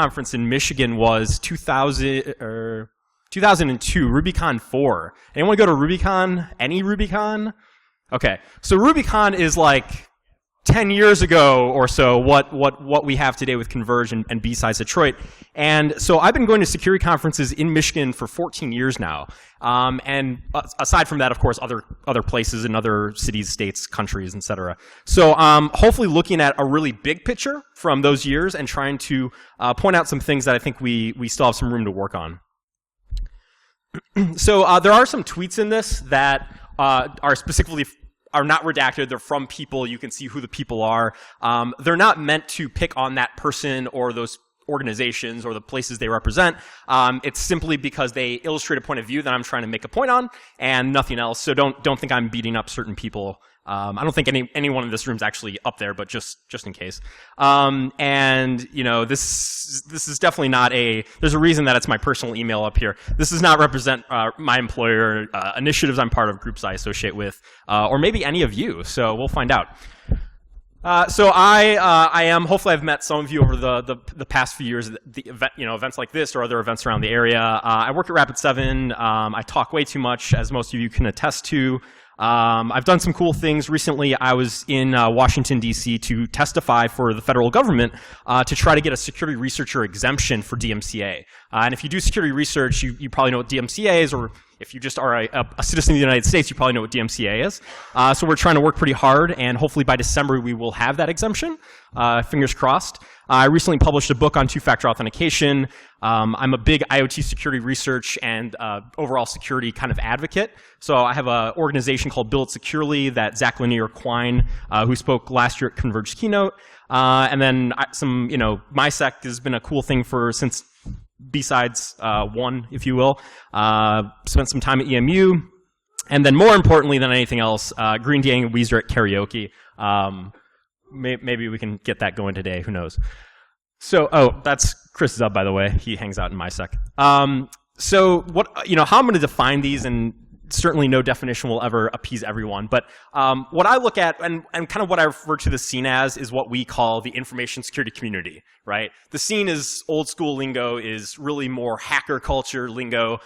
conference in Michigan was 2002, RubyCon 4. Anyone go to RubyCon? Any RubyCon? Okay, so RubyCon is like 10 years ago or so what we have today with Converge and BSides Detroit. And so I've been going to security conferences in Michigan for 14 years now. And aside from that, of course, other places in other cities, states, countries, et cetera. So hopefully looking at a really big picture from those years and trying to point out some things that I think we still have some room to work on. So there are some tweets in this that are specifically are not redacted. They're from people. You can see who the people are. They're not meant to pick on that person or those organizations or the places they represent. It's simply because they illustrate a point of view that I'm trying to make a point on, and nothing else. So don't think I'm beating up certain people. I don't think anyone in this room is actually up there, but just in case. And you know, this is definitely not there's a reason that it's my personal email up here. This does not represent my employer, initiatives I'm part of, groups I associate with, or maybe any of you. So we'll find out. So I am, hopefully I've met some of you over the past few years, events like this or other events around the area. I work at Rapid7. I talk way too much, as most of you can attest to. I've done some cool things. Recently, I was in Washington, D.C. to testify for the federal government to try to get a security researcher exemption for DMCA. And if you do security research, you probably know what DMCA is, or if you just are a citizen of the United States, you probably know what DMCA is. So we're trying to work pretty hard, and hopefully by December we will have that exemption. Fingers crossed. I recently published a book on two-factor authentication. I'm a big IoT security research and overall security kind of advocate. So I have an organization called Build It Securely that Zach Lanier Quine, who spoke last year at Converge keynote. And then MySec has been a cool thing since BSides 1, if you will. Spent some time at EMU. And then more importantly than anything else, Green Day and Weezer at karaoke. Maybe we can get that going today. Who knows? So, that's Chris Zub, by the way. He hangs out in MySec. So, how I'm going to define these, and certainly no definition will ever appease everyone. But what I look at, and kind of what I refer to the scene as, is what we call the information security community, right? The scene is old school lingo, is really more hacker culture lingo.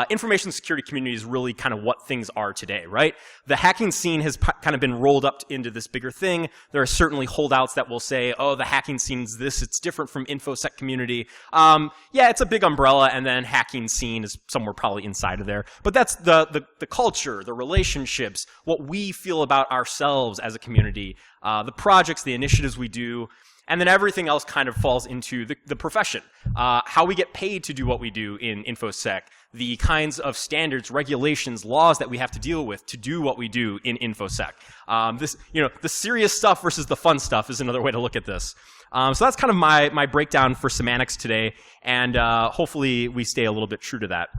Information security community is really kind of what things are today, right? The hacking scene has kind of been rolled up into this bigger thing. There are certainly holdouts that will say, oh, the hacking scene's this, it's different from Infosec community. Yeah, it's a big umbrella, and then hacking scene is somewhere probably inside of there. But that's the culture, the relationships, what we feel about ourselves as a community, the projects, the initiatives we do, and then everything else kind of falls into the profession. How we get paid to do what we do in Infosec, the kinds of standards, regulations, laws that we have to deal with to do what we do in Infosec. The serious stuff versus the fun stuff is another way to look at this. So that's kind of my breakdown for semantics today, and hopefully we stay a little bit true to that.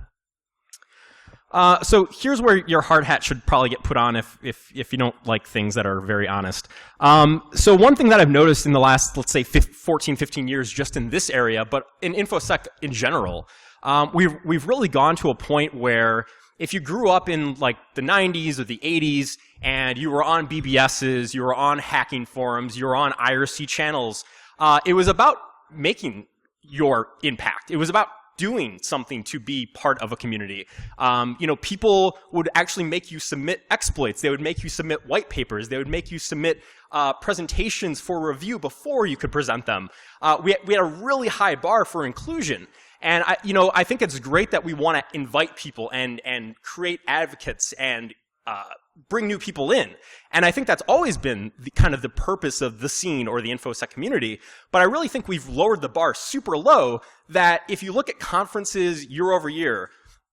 So here's where your hard hat should probably get put on if you don't like things that are very honest. So one thing that I've noticed in the last, let's say, 14, 15 years just in this area, but in Infosec in general, we've really gone to a point where if you grew up in like the 90s or the 80s and you were on BBSs, you were on hacking forums, you were on IRC channels, it was about making your impact. It was about doing something to be part of a community. People would actually make you submit exploits. They would make you submit white papers. They would make you submit presentations for review before you could present them. We had a really high bar for inclusion. And I think it's great that we want to invite people and create advocates and bring new people in. And I think that's always been kind of the purpose of the scene or the Infosec community. But I really think we've lowered the bar super low that if you look at conferences year over year,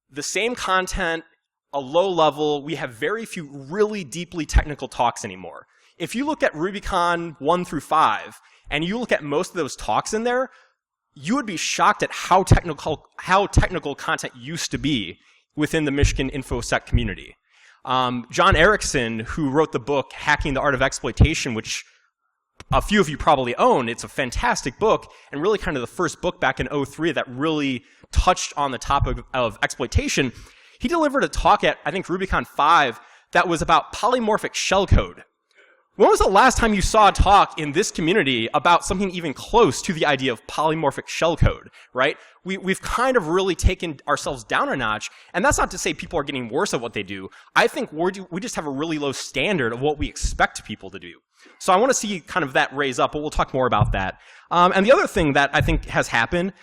the same content, a low level, we have very few really deeply technical talks anymore. If you look at RubyCon 1 through 5, and you look at most of those talks in there, you would be shocked at how technical content used to be within the Michigan Infosec community. John Erickson, who wrote the book Hacking the Art of Exploitation, which a few of you probably own, it's a fantastic book, and really kind of the first book back in 2003 that really touched on the topic of exploitation. He delivered a talk at, I think, RubyCon 5 that was about polymorphic shellcode, When was the last time you saw a talk in this community about something even close to the idea of polymorphic shellcode, right? We've kind of really taken ourselves down a notch, and that's not to say people are getting worse at what they do. I think we just have a really low standard of what we expect people to do. So I want to see kind of that raise up, but we'll talk more about that. And the other thing that I think has happened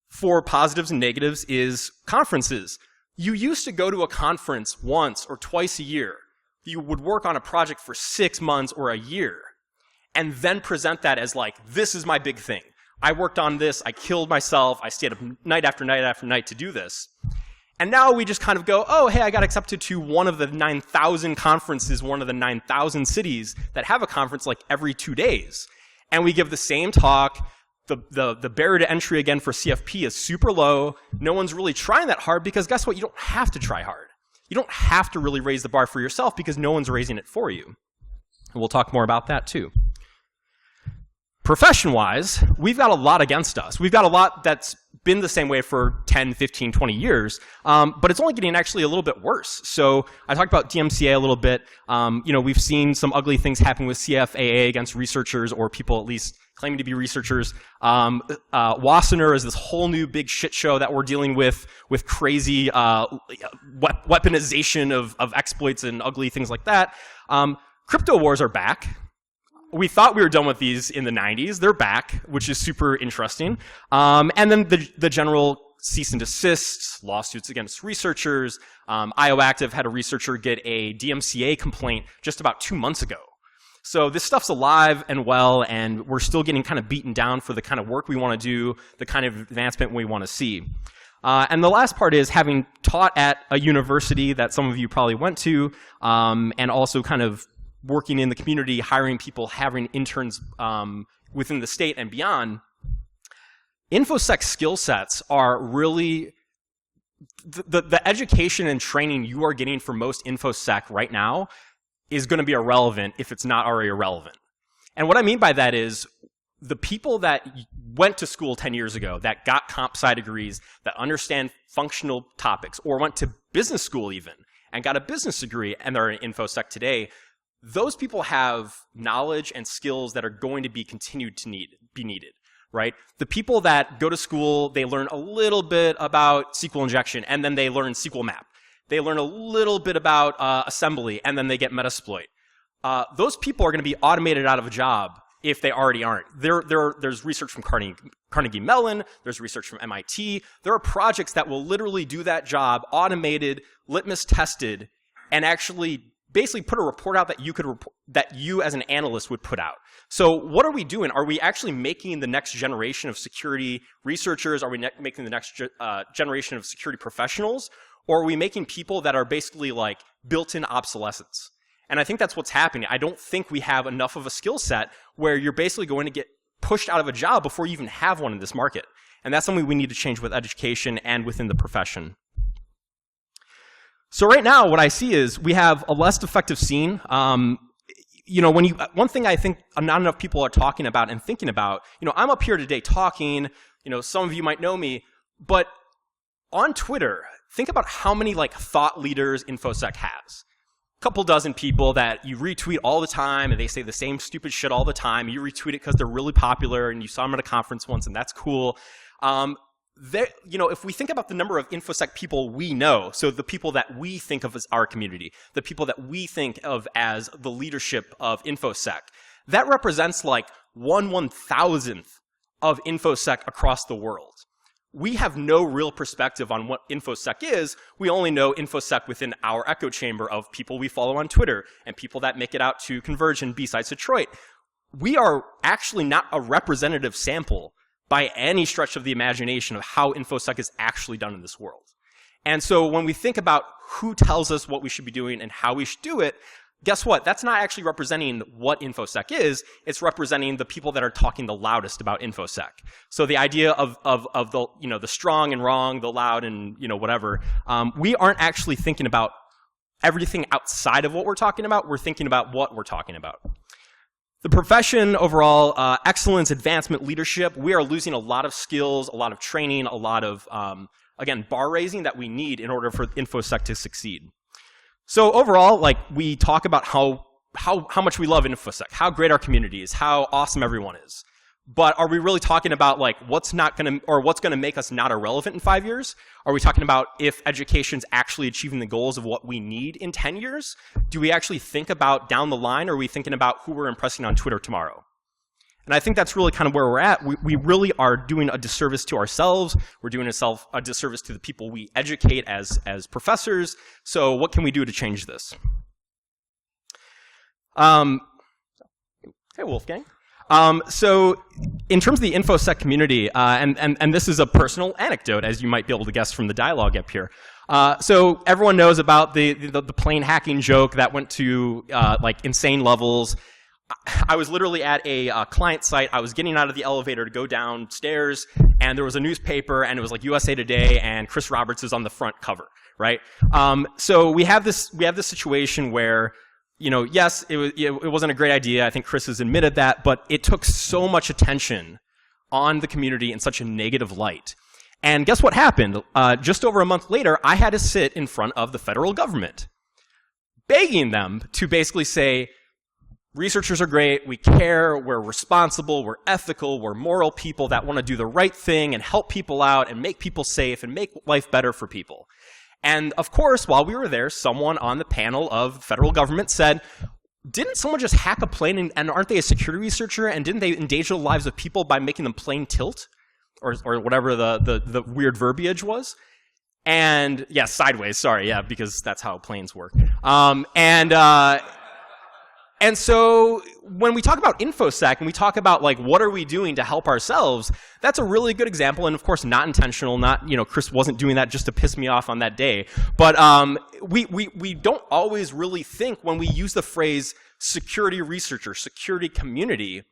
for positives and negatives is conferences. You used to go to a conference once or twice a year. You would work on a project for 6 months or a year, and then present that as like, this is my big thing. I worked on this, I killed myself, I stayed up night after night after night to do this. And now we just kind of go, oh, hey, I got accepted to one of the 9,000 conferences, one of the 9,000 cities that have a conference like every 2 days. And we give the same talk. The barrier to entry, again, for CFP is super low. No one's really trying that hard because guess what? You don't have to try hard. You don't have to really raise the bar for yourself because no one's raising it for you. And we'll talk more about that too. Profession-wise, we've got a lot against us. We've got a lot that's been the same way for 10, 15, 20 years, but it's only getting actually a little bit worse. So I talked about DMCA a little bit. We've seen some ugly things happen with CFAA against researchers or people at least claiming to be researchers. Wassenaar is this whole new big shit show that we're dealing with crazy weaponization of exploits and ugly things like that. Crypto wars are back. We thought we were done with these in the 90s. They're back, which is super interesting. And then the general cease and desist, lawsuits against researchers. IOActive had a researcher get a DMCA complaint just about 2 months ago. So this stuff's alive and well, and we're still getting kind of beaten down for the kind of work we want to do, the kind of advancement we want to see. And the last part is having taught at a university that some of you probably went to, and also kind of working in the community, hiring people, having interns within the state and beyond. Infosec skill sets are really the education and training you are getting for most Infosec right now is going to be irrelevant if it's not already irrelevant. And what I mean by that is the people that went to school 10 years ago, that got comp sci degrees, that understand functional topics, or went to business school even, and got a business degree, and they're in Infosec today, those people have knowledge and skills that are going to be continued to be needed, right? The people that go to school, they learn a little bit about SQL injection, and then they learn SQL map. They learn a little bit about assembly, and then they get Metasploit. Those people are going to be automated out of a job if they already aren't. There's research from Carnegie Mellon. There's research from MIT. There are projects that will literally do that job, automated, litmus tested, and actually basically put a report out that you as an analyst would put out. So what are we doing? Are we actually making the next generation of security researchers? Are we making the next generation of security professionals? Or are we making people that are basically like built-in obsolescence? And I think that's what's happening. I don't think we have enough of a skill set where you're basically going to get pushed out of a job before you even have one in this market. And that's something we need to change with education and within the profession. So right now, what I see is we have a less effective scene. One thing I think not enough people are talking about and thinking about, I'm up here today talking, some of you might know me, but on Twitter, think about how many thought leaders Infosec has. A couple dozen people that you retweet all the time and they say the same stupid shit all the time. You retweet it because they're really popular and you saw them at a conference once and that's cool. If we think about the number of Infosec people we know, so the people that we think of as our community, the people that we think of as the leadership of Infosec, that represents like 1/1000th of Infosec across the world. We have no real perspective on what Infosec is. We only know Infosec within our echo chamber of people we follow on Twitter and people that make it out to Converge and BSides Detroit. We are actually not a representative sample by any stretch of the imagination of how Infosec is actually done in this world. And so when we think about who tells us what we should be doing and how we should do it, guess what? That's not actually representing what Infosec is. It's representing the people that are talking the loudest about Infosec. So the idea of the, the strong and wrong, the loud and, whatever, we aren't actually thinking about everything outside of what we're talking about. We're thinking about what we're talking about. The profession overall, excellence, advancement, leadership, we are losing a lot of skills, a lot of training, a lot of, again, bar raising that we need in order for Infosec to succeed. So overall, we talk about how how much we love Infosec, how great our community is, how awesome everyone is. But are we really talking about like what's gonna make us not irrelevant in 5 years? Are we talking about if education's actually achieving the goals of what we need in 10 years? Do we actually think about down the line, or are we thinking about who we're impressing on Twitter tomorrow? And I think that's really kind of where we're at. We really are doing a disservice to ourselves. We're doing a disservice to the people we educate as professors. So what can we do to change this? Hey, Wolfgang. So in terms of the Infosec community, and this is a personal anecdote, as you might be able to guess from the dialogue up here. So everyone knows about the plane hacking joke that went to like insane levels. I was literally at a client site. I was getting out of the elevator to go downstairs, and there was a newspaper, and it was like USA Today, and Chris Roberts is on the front cover, right? So we have this situation where, you know, yes, it wasn't a great idea. I think Chris has admitted that, but it took so much attention on the community in such a negative light. And guess what happened? Just over a month later, I had to sit in front of the federal government, begging them to basically say, researchers are great, we care, we're responsible, we're ethical, we're moral people that want to do the right thing and help people out and make people safe and make life better for people. And of course, while we were there, someone on the panel of federal government said, didn't someone just hack a plane and aren't they a security researcher, and didn't they endanger the lives of people by making them plane tilt? Or whatever the weird verbiage was. And yeah, sideways, sorry, yeah, because that's how planes work. And so when we talk about Infosec and we talk about like what are we doing to help ourselves, that's a really good example, and of course not intentional, not, you know, Chris wasn't doing that just to piss me off on that day. But we don't always really think when we use the phrase security researcher, security community,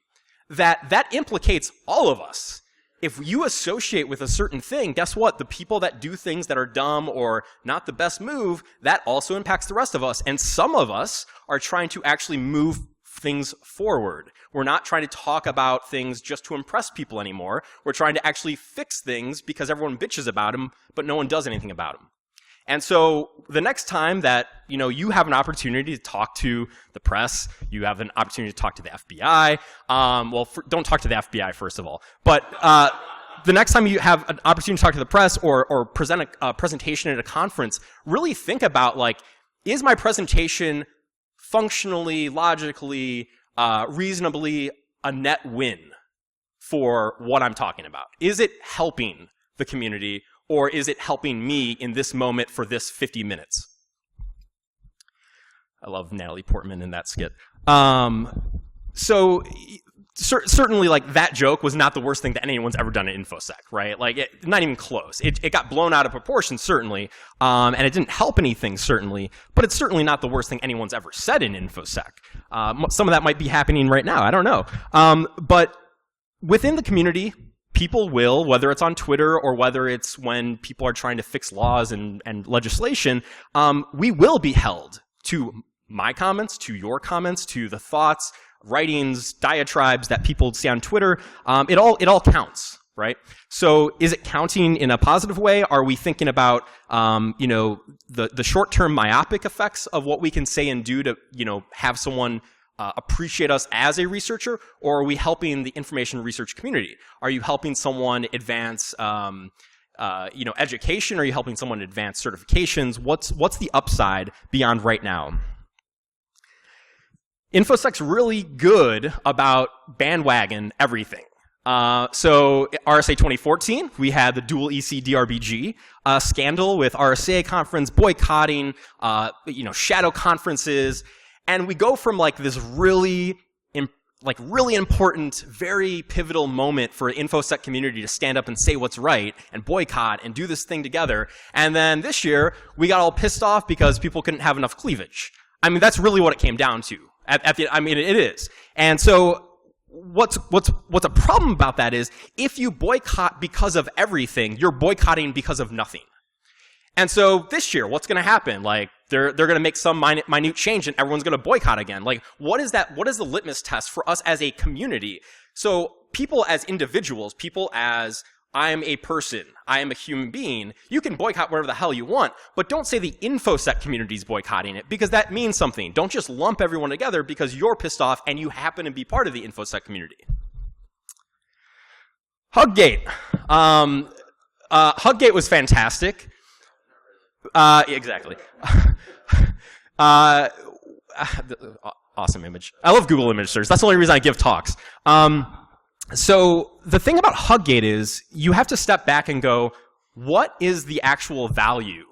that implicates all of us. If you associate with a certain thing, guess what? The people that do things that are dumb or not the best move, that also impacts the rest of us. And some of us are trying to actually move things forward. We're not trying to talk about things just to impress people anymore. We're trying to actually fix things because everyone bitches about them, but no one does anything about them. And so the next time that, you know, you have an opportunity to talk to the press, you have an opportunity to talk to the FBI. Don't talk to the FBI, first of all. But the next time you have an opportunity to talk to the press or present a presentation at a conference, really think about, like, is my presentation functionally, logically, reasonably a net win for what I'm talking about? Is it helping the community? Or is it helping me in this moment for this 50 minutes? I love Natalie Portman in that skit. Certainly, like, that joke was not the worst thing that anyone's ever done at Infosec, right? Like, not even close. It got blown out of proportion, certainly, and it didn't help anything, certainly, but it's certainly not the worst thing anyone's ever said in Infosec. Some of that might be happening right now. I don't know. But within the community, people will, whether it's on Twitter or whether it's when people are trying to fix laws and legislation, we will be held to my comments, to your comments, to the thoughts, writings, diatribes that people say on Twitter. It all counts, right? So is it counting in a positive way? Are we thinking about, you know, the short-term myopic effects of what we can say and do to, you know, have someone appreciate us as a researcher, or are we helping the information research community? Are you helping someone advance, you know, education? Are you helping someone advance certifications? What's the upside beyond right now? Infosec's really good about bandwagon everything. So RSA 2014, we had the dual EC DRBG scandal with RSA conference, boycotting, you know, shadow conferences. And we go from like this really important, very pivotal moment for the Infosec community to stand up and say what's right and boycott and do this thing together. And then this year, we got all pissed off because people couldn't have enough cleavage. I mean, that's really what it came down to. I mean, it is. And so what's a problem about that is if you boycott because of everything, you're boycotting because of nothing. And so this year, what's going to happen? Like, they're going to make some minute change and everyone's going to boycott again. Like, what is that? What is the litmus test for us as a community? So people as individuals, people as I am a person. I am a human being. You can boycott whatever the hell you want, but don't say the Infosec community is boycotting it, because that means something. Don't just lump everyone together because you're pissed off and you happen to be part of the Infosec community. Huggate. Huggate was fantastic. Exactly. Awesome image. I love Google image search. That's the only reason I give talks. So the thing about Huggate is you have to step back and go, what is the actual value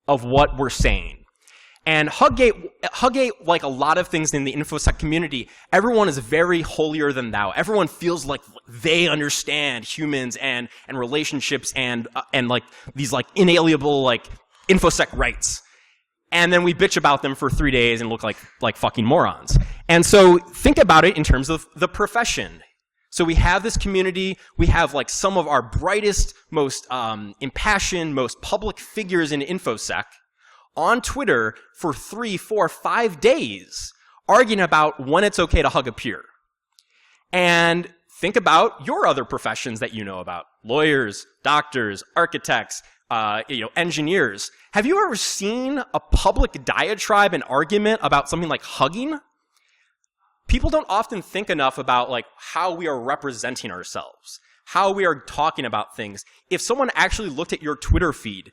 of what we're saying? And Huggate, like a lot of things in the InfoSec community, everyone is very holier than thou. Everyone feels like they understand humans and relationships and like these like inalienable like InfoSec rights. And then we bitch about them for 3 days and look like fucking morons. And so think about it in terms of the profession. So we have this community, we have like some of our brightest, most impassioned, most public figures in InfoSec on Twitter for 3, 4, 5 days arguing about when it's okay to hug a peer. And think about your other professions that you know about. Lawyers, doctors, architects, engineers. Have you ever seen a public diatribe and argument about something like hugging? People don't often think enough about like how we are representing ourselves, how we are talking about things. If someone actually looked at your Twitter feed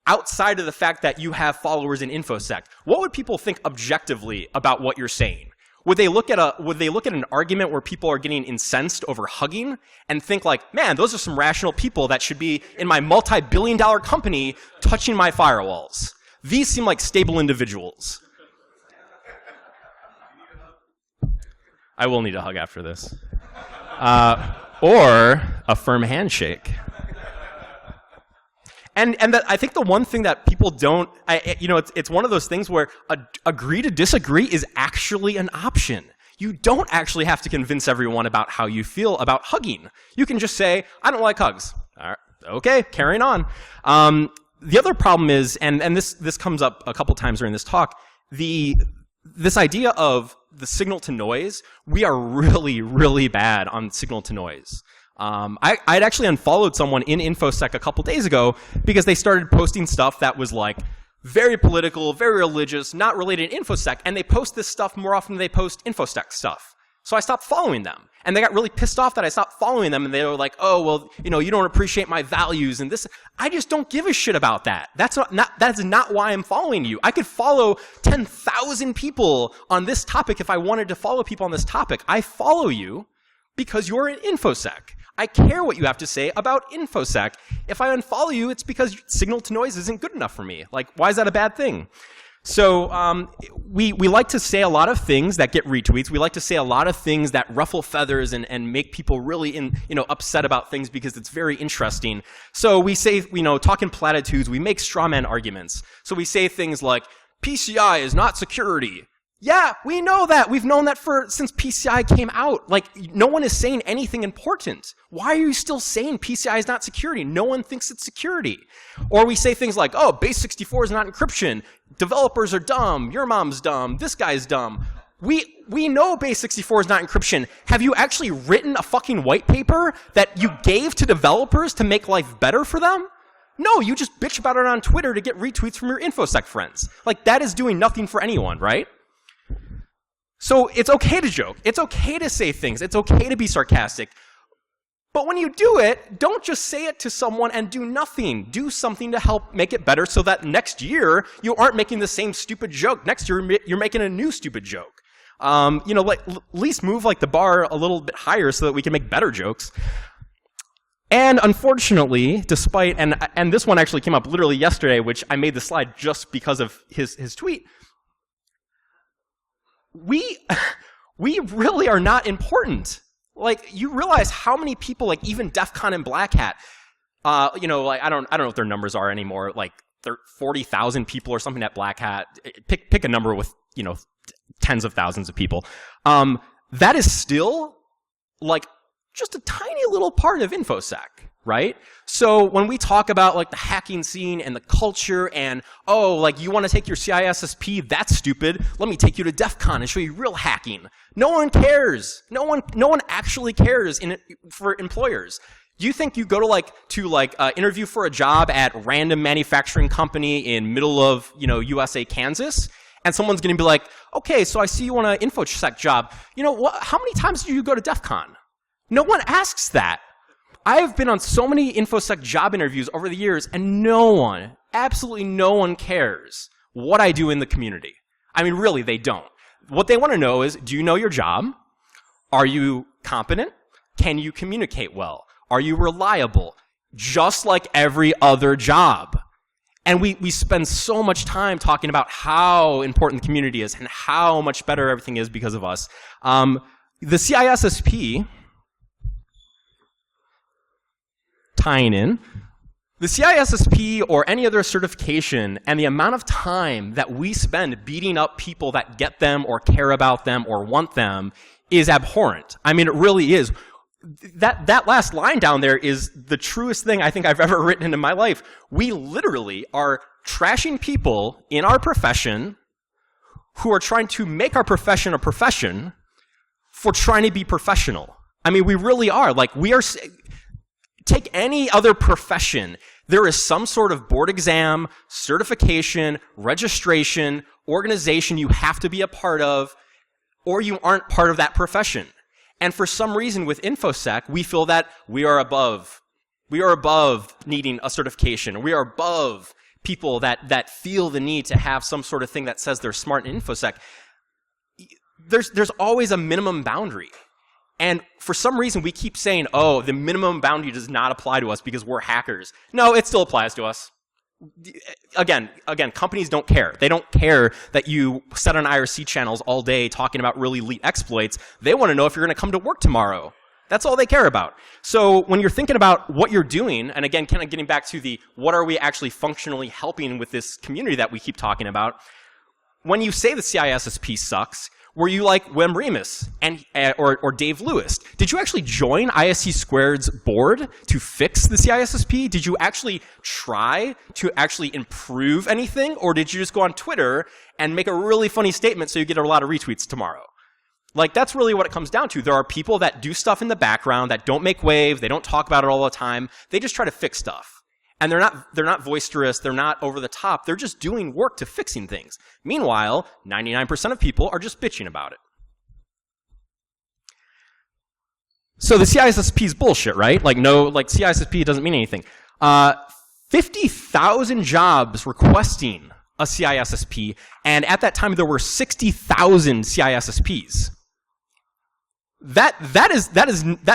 outside of the fact that you have followers in InfoSec, what would people think objectively about what you're saying? Would they look at an argument where people are getting incensed over hugging and think like, man, those are some rational people that should be in my multi-billion-dollar company touching my firewalls? These seem like stable individuals. I will need a hug after this. Or a firm handshake. And I think the one thing that people don't, it's one of those things where agree to disagree is actually an option. You don't actually have to convince everyone about how you feel about hugging. You can just say, I don't like hugs. All right, okay, carrying on. The other problem is, and this comes up a couple times during this talk, this idea of the signal to noise, we are really, really bad on signal to noise. I'd actually unfollowed someone in InfoSec a couple days ago because they started posting stuff that was like very political, very religious, not related to InfoSec, and they post this stuff more often than they post InfoSec stuff. So I stopped following them. And they got really pissed off that I stopped following them, and they were like, oh, well, you don't appreciate my values and this. I just don't give a shit about that. That's not why I'm following you. I could follow 10,000 people on this topic if I wanted to follow people on this topic. I follow you because you're in InfoSec. I care what you have to say about InfoSec. If I unfollow you, it's because signal to noise isn't good enough for me. Like, why is that a bad thing? So we like to say a lot of things that get retweets. We like to say a lot of things that ruffle feathers and make people really upset about things because it's very interesting. So we say, talk in platitudes. We make straw man arguments. So we say things like, PCI is not security. Yeah, we know that. We've known that since PCI came out. Like, no one is saying anything important. Why are you still saying PCI is not security? No one thinks it's security. Or we say things like, oh, base 64 is not encryption. Developers are dumb. Your mom's dumb. This guy's dumb. We know base 64 is not encryption. Have you actually written a fucking white paper that you gave to developers to make life better for them? No, you just bitch about it on Twitter to get retweets from your InfoSec friends. Like, that is doing nothing for anyone, right? So it's okay to joke. It's okay to say things. It's okay to be sarcastic. But when you do it, don't just say it to someone and do nothing. Do something to help make it better so that next year you aren't making the same stupid joke. Next year you're making a new stupid joke. At least move like the bar a little bit higher so that we can make better jokes. And unfortunately, despite, and this one actually came up literally yesterday, which I made the slide just because of his tweet. We really are not important. Like, you realize how many people, like even DEF CON and Black Hat, I don't know what their numbers are anymore. Like 40,000 people or something at Black Hat. Pick a number with tens of thousands of people. That is still like just a tiny little part of InfoSec, right? So when we talk about like the hacking scene and the culture and, oh, like you want to take your CISSP, that's stupid. Let me take you to DEF CON and show you real hacking. No one cares. No one actually cares for employers. Do you think you go to interview for a job at random manufacturing company in middle of, USA, Kansas, and someone's going to be like, okay, so I see you want an Infosec job. How many times do you go to DEF CON? No one asks that. I have been on so many Infosec job interviews over the years, and no one, absolutely no one cares what I do in the community. I mean, really, they don't. What they want to know is, do you know your job? Are you competent? Can you communicate well? Are you reliable? Just like every other job. And we spend so much time talking about how important the community is and how much better everything is because of us. The CISSP, tying in, the CISSP or any other certification and the amount of time that we spend beating up people that get them or care about them or want them is abhorrent. I mean, it really is. That last line down there is the truest thing I think I've ever written in my life. We literally are trashing people in our profession who are trying to make our profession a profession for trying to be professional. I mean, we really are. Take any other profession. There is some sort of board exam, certification, registration, organization you have to be a part of, or you aren't part of that profession. And for some reason with Infosec, we feel that we are above needing a certification. We are above people that feel the need to have some sort of thing that says they're smart in Infosec. There's always a minimum boundary. And for some reason, we keep saying, oh, the minimum boundary does not apply to us because we're hackers. No, it still applies to us. Again, companies don't care. They don't care that you set on IRC channels all day talking about really elite exploits. They want to know if you're going to come to work tomorrow. That's all they care about. So when you're thinking about what you're doing, and again, kind of getting back to the what are we actually functionally helping with this community that we keep talking about, when you say the CISSP sucks, were you like Wim Remus or Dave Lewis? Did you actually join ISC Squared's board to fix the CISSP? Did you actually try to actually improve anything? Or did you just go on Twitter and make a really funny statement so you get a lot of retweets tomorrow? That's really what it comes down to. There are people that do stuff in the background that don't make waves. They don't talk about it all the time. They just try to fix stuff. And they're not boisterous, they're not over the top, they're just doing work to fixing things. Meanwhile, 99% of people are just bitching about it. So the CISSP is bullshit, right? CISSP doesn't mean anything. 50,000 jobs requesting a CISSP, and at that time there were 60,000 CISSPs. That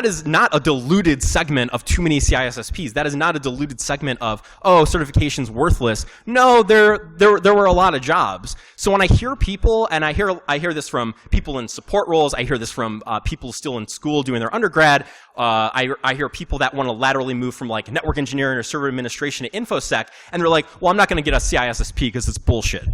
is not a diluted segment of too many CISSPs. That is not a diluted segment of, oh, certification's worthless. No, there were a lot of jobs. So when I hear people, and I hear this from people in support roles, I hear this from people still in school doing their undergrad, I hear people that want to laterally move from network engineering or server administration to Infosec, and they're like, well, I'm not going to get a CISSP because it's bullshit.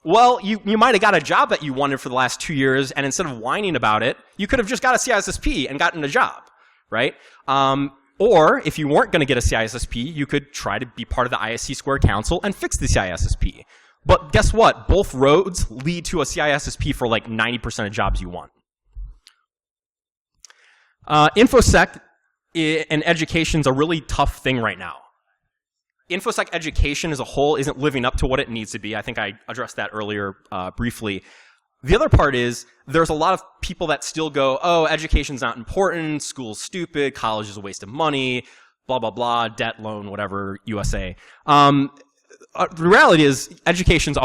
Well, you might have got a job that you wanted for the last 2 years, and instead of whining about it, you could have just got a CISSP and gotten a job, right? Or if you weren't going to get a CISSP, you could try to be part of the ISC Squared Council and fix the CISSP. But guess what? Both roads lead to a CISSP for 90% of jobs you want. Infosec and education's a really tough thing right now. Infosec education as a whole isn't living up to what it needs to be. I think I addressed that earlier briefly. The other part is there's a lot of people that still go, oh, education's not important, school's stupid, college is a waste of money, blah, blah, blah, debt, loan, whatever, USA. The reality is education's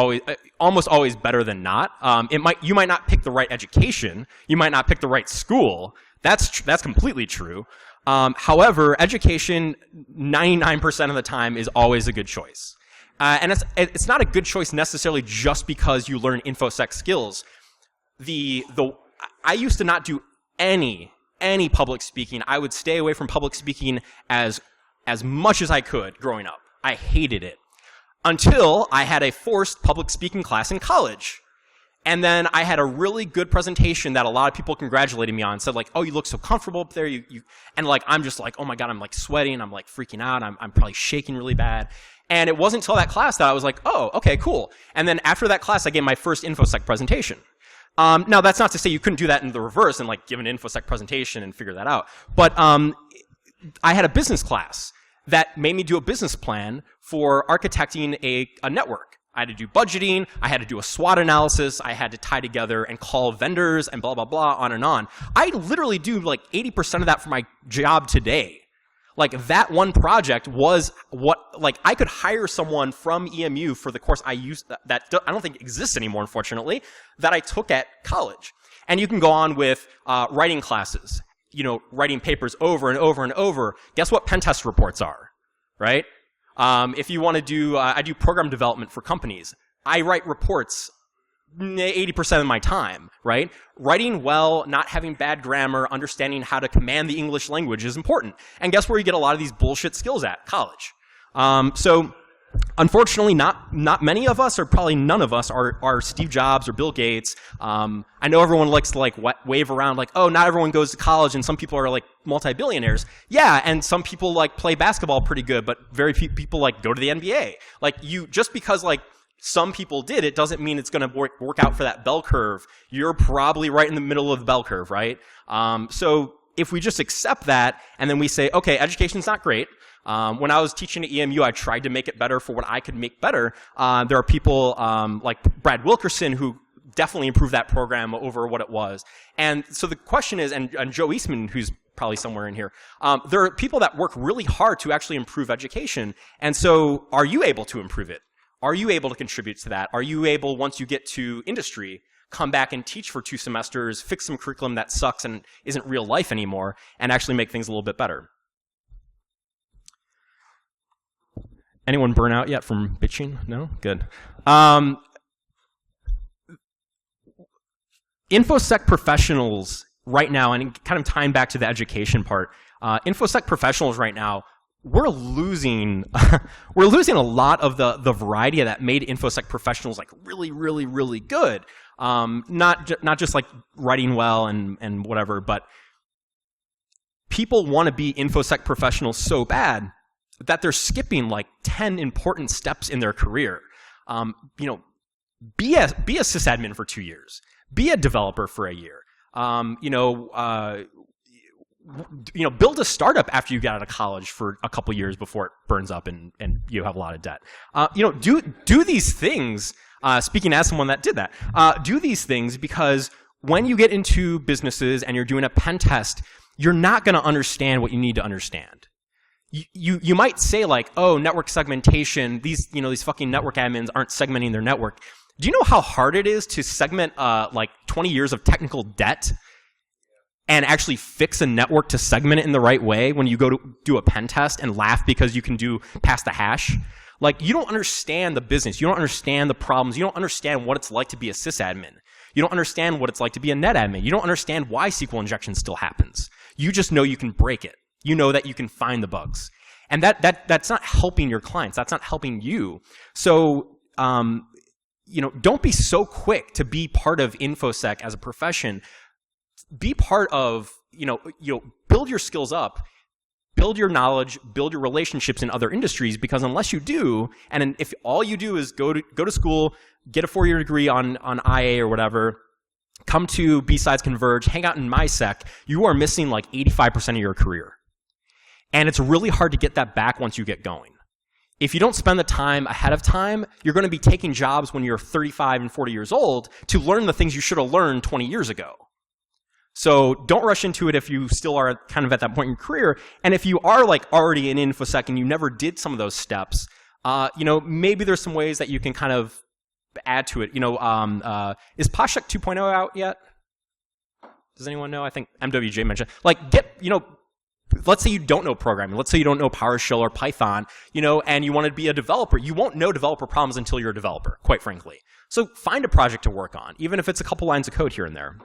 almost always better than not. You might not pick the right education. You might not pick the right school. That's completely true. However, education 99% of the time is always a good choice. And it's not a good choice necessarily just because you learn Infosec skills. I used to not do any public speaking. I would stay away from public speaking as much as I could growing up. I hated it. Until I had a forced public speaking class in college. And then I had a really good presentation that a lot of people congratulated me on. Said oh, you look so comfortable up there. And I'm just oh my God, I'm sweating. I'm freaking out. I'm probably shaking really bad. And it wasn't until that class that I was oh, okay, cool. And then after that class, I gave my first Infosec presentation. Now that's not to say you couldn't do that in the reverse and give an Infosec presentation and figure that out. But I had a business class that made me do a business plan for architecting a network. I had to do budgeting, I had to do a SWOT analysis, I had to tie together and call vendors and blah, blah, blah, on and on. I literally do like 80% of that for my job today. Like that one project was what, like I could hire someone from EMU for the course I used that I don't think exists anymore, unfortunately, that I took at college. And you can go on with writing classes, you know, writing papers over and over and over. Guess what pen test reports are, right? If you want to do, I do program development for companies. I write reports 80% of my time, right? Writing well, not having bad grammar, understanding how to command the English language is important. And guess where you get a lot of these bullshit skills at? College. So unfortunately, not many of us, or probably none of us, are Steve Jobs or Bill Gates. I know everyone likes to like wave around like, oh, not everyone goes to college, and some people are like multi-billionaires. Yeah, and some people like play basketball pretty good, but very few people like go to the NBA. Like just because like some people did, it doesn't mean it's going to work out for that bell curve. You're probably right in the middle of the bell curve, right? So if we just accept that, and then we say, okay, education's not great. When I was teaching at EMU, I tried to make it better for what I could make better. There are people like Brad Wilkerson who definitely improved that program over what it was. And so the question is, and Joe Eastman, who's probably somewhere in here, there are people that work really hard to actually improve education. And so are you able to improve it? Are you able to contribute to that? Are you able, once you get to industry, come back and teach for 2 semesters, fix some curriculum that sucks and isn't real life anymore, and actually make things a little bit better? Anyone burn out yet from bitching? No? Good. Infosec professionals right now, and kind of tying back to the education part, Infosec professionals right now, we're losing a lot of the variety that made Infosec professionals like really, really, really good. Not just like writing well and whatever, but people want to be Infosec professionals so bad that they're skipping like 10 important steps in their career. You know, be a sysadmin for 2 years. Be a developer for a year. Build a startup after you get out of college for a couple years before it burns up and you have a lot of debt. Do these things, speaking as someone that did that, do these things because when you get into businesses and you're doing a pen test, you're not going to understand what you need to understand. You might say like, oh, network segmentation, these fucking network admins aren't segmenting their network. Do you know how hard it is to segment like 20 years of technical debt and actually fix a network to segment it in the right way when you go to do a pen test and laugh because you can do past the hash? Like, you don't understand the business. You don't understand the problems. You don't understand what it's like to be a sysadmin. You don't understand what it's like to be a net admin. You don't understand why SQL injection still happens. You just know you can break it. You know that you can find the bugs. And that's not helping your clients. That's not helping you. So, don't be so quick to be part of Infosec as a profession. Be part of, build your skills up, build your knowledge, build your relationships in other industries, because unless you do, and if all you do is go to school, get a 4-year degree on IA or whatever, come to BSides Converge, hang out in my sec, you are missing like 85% of your career. And it's really hard to get that back once you get going. If you don't spend the time ahead of time, you're going to be taking jobs when you're 35 and 40 years old to learn the things you should have learned 20 years ago. So don't rush into it if you still are kind of at that point in your career. And if you are like already in Infosec and you never did some of those steps, maybe there's some ways that you can kind of add to it. Is POSHEC 2.0 out yet? Does anyone know? I think MWJ mentioned. Like, let's say you don't know programming. Let's say you don't know PowerShell or Python, and you want to be a developer. You won't know developer problems until you're a developer, quite frankly. So find a project to work on, even if it's a couple lines of code here and there.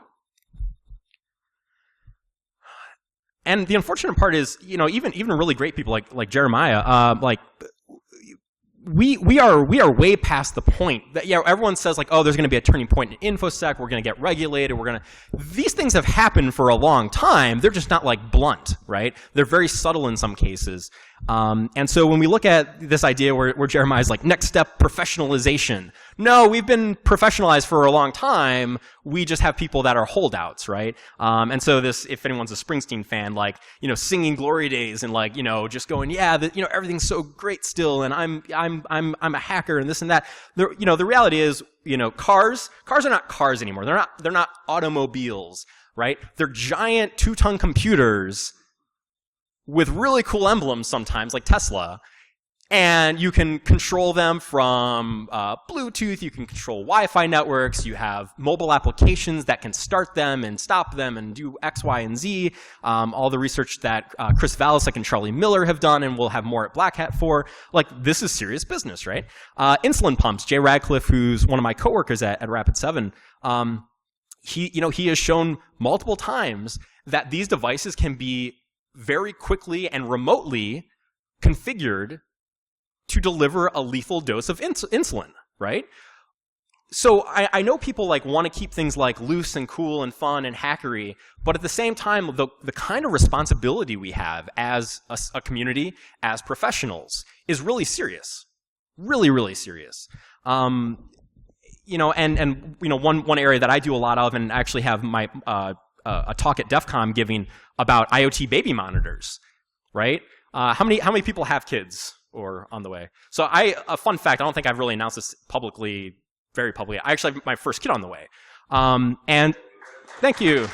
And the unfortunate part is, even really great people like Jeremiah, we are way past the point that, everyone says like, oh, there's going to be a turning point in InfoSec. We're going to get regulated. These things have happened for a long time. They're just not like blunt, right? They're very subtle in some cases. And so when we look at this idea where Jeremiah's like, next step, professionalization. No, we've been professionalized for a long time. We just have people that are holdouts, right? And so this, if anyone's a Springsteen fan, like, you know, singing Glory Days and like, you know, just going, yeah, you know, everything's so great still, and I'm a hacker and this and that. You know, the reality is, you know, cars are not cars anymore. They're not automobiles, right? They're giant 2-ton computers with really cool emblems sometimes, like Tesla, and you can control them from Bluetooth, you can control Wi-Fi networks, you have mobile applications that can start them and stop them and do X, Y, and Z. All the research that Chris Valasek and Charlie Miller have done, and we'll have more at Black Hat for. Like, this is serious business, right? Insulin pumps. Jay Radcliffe, who's one of my coworkers at Rapid7, he has shown multiple times that these devices can be very quickly and remotely configured to deliver a lethal dose of insulin, right? So I know people like want to keep things like loose and cool and fun and hackery, but at the same time, the kind of responsibility we have as a community, as professionals, is really serious. Really, really serious. You know, and you know, one area that I do a lot of, and actually have my a talk at DEF CON giving about IoT baby monitors, right? How many people have kids or on the way? So a fun fact, I don't think I've really announced this very publicly. I actually have my first kid on the way. And thank you.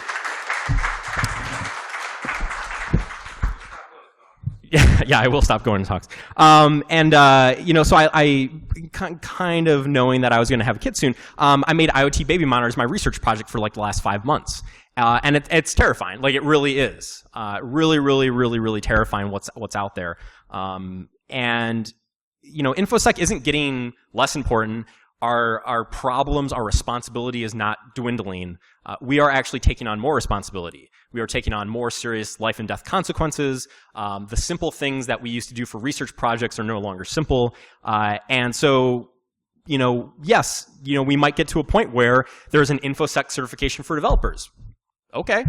Yeah, I will stop going to talks. You know, so I kind of knowing that I was going to have a kid soon, I made IoT baby monitors my research project for like the last 5 months. And it's terrifying. Like, it really is. Really, really, really, really terrifying what's out there. And, you know, Infosec isn't getting less important. Our problems, our responsibility is not dwindling. We are actually taking on more responsibility. We are taking on more serious life and death consequences. The simple things that we used to do for research projects are no longer simple. And so, you know, yes, you know, we might get to a point where there's an Infosec certification for developers. Okay.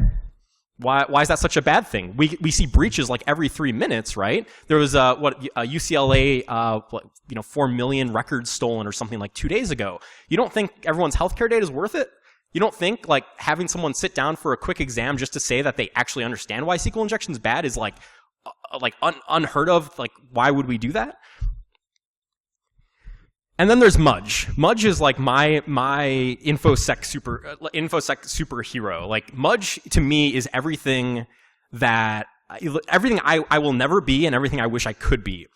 Why is that such a bad thing? We see breaches like every 3 minutes, right? There was a UCLA 4 million records stolen or something like 2 days ago. You don't think everyone's healthcare data is worth it? You don't think like having someone sit down for a quick exam just to say that they actually understand why SQL injection is bad is like unheard of? Like, why would we do that? And then there's Mudge. Mudge is like my Infosec superhero. Like, Mudge to me is everything I will never be and everything I wish I could be.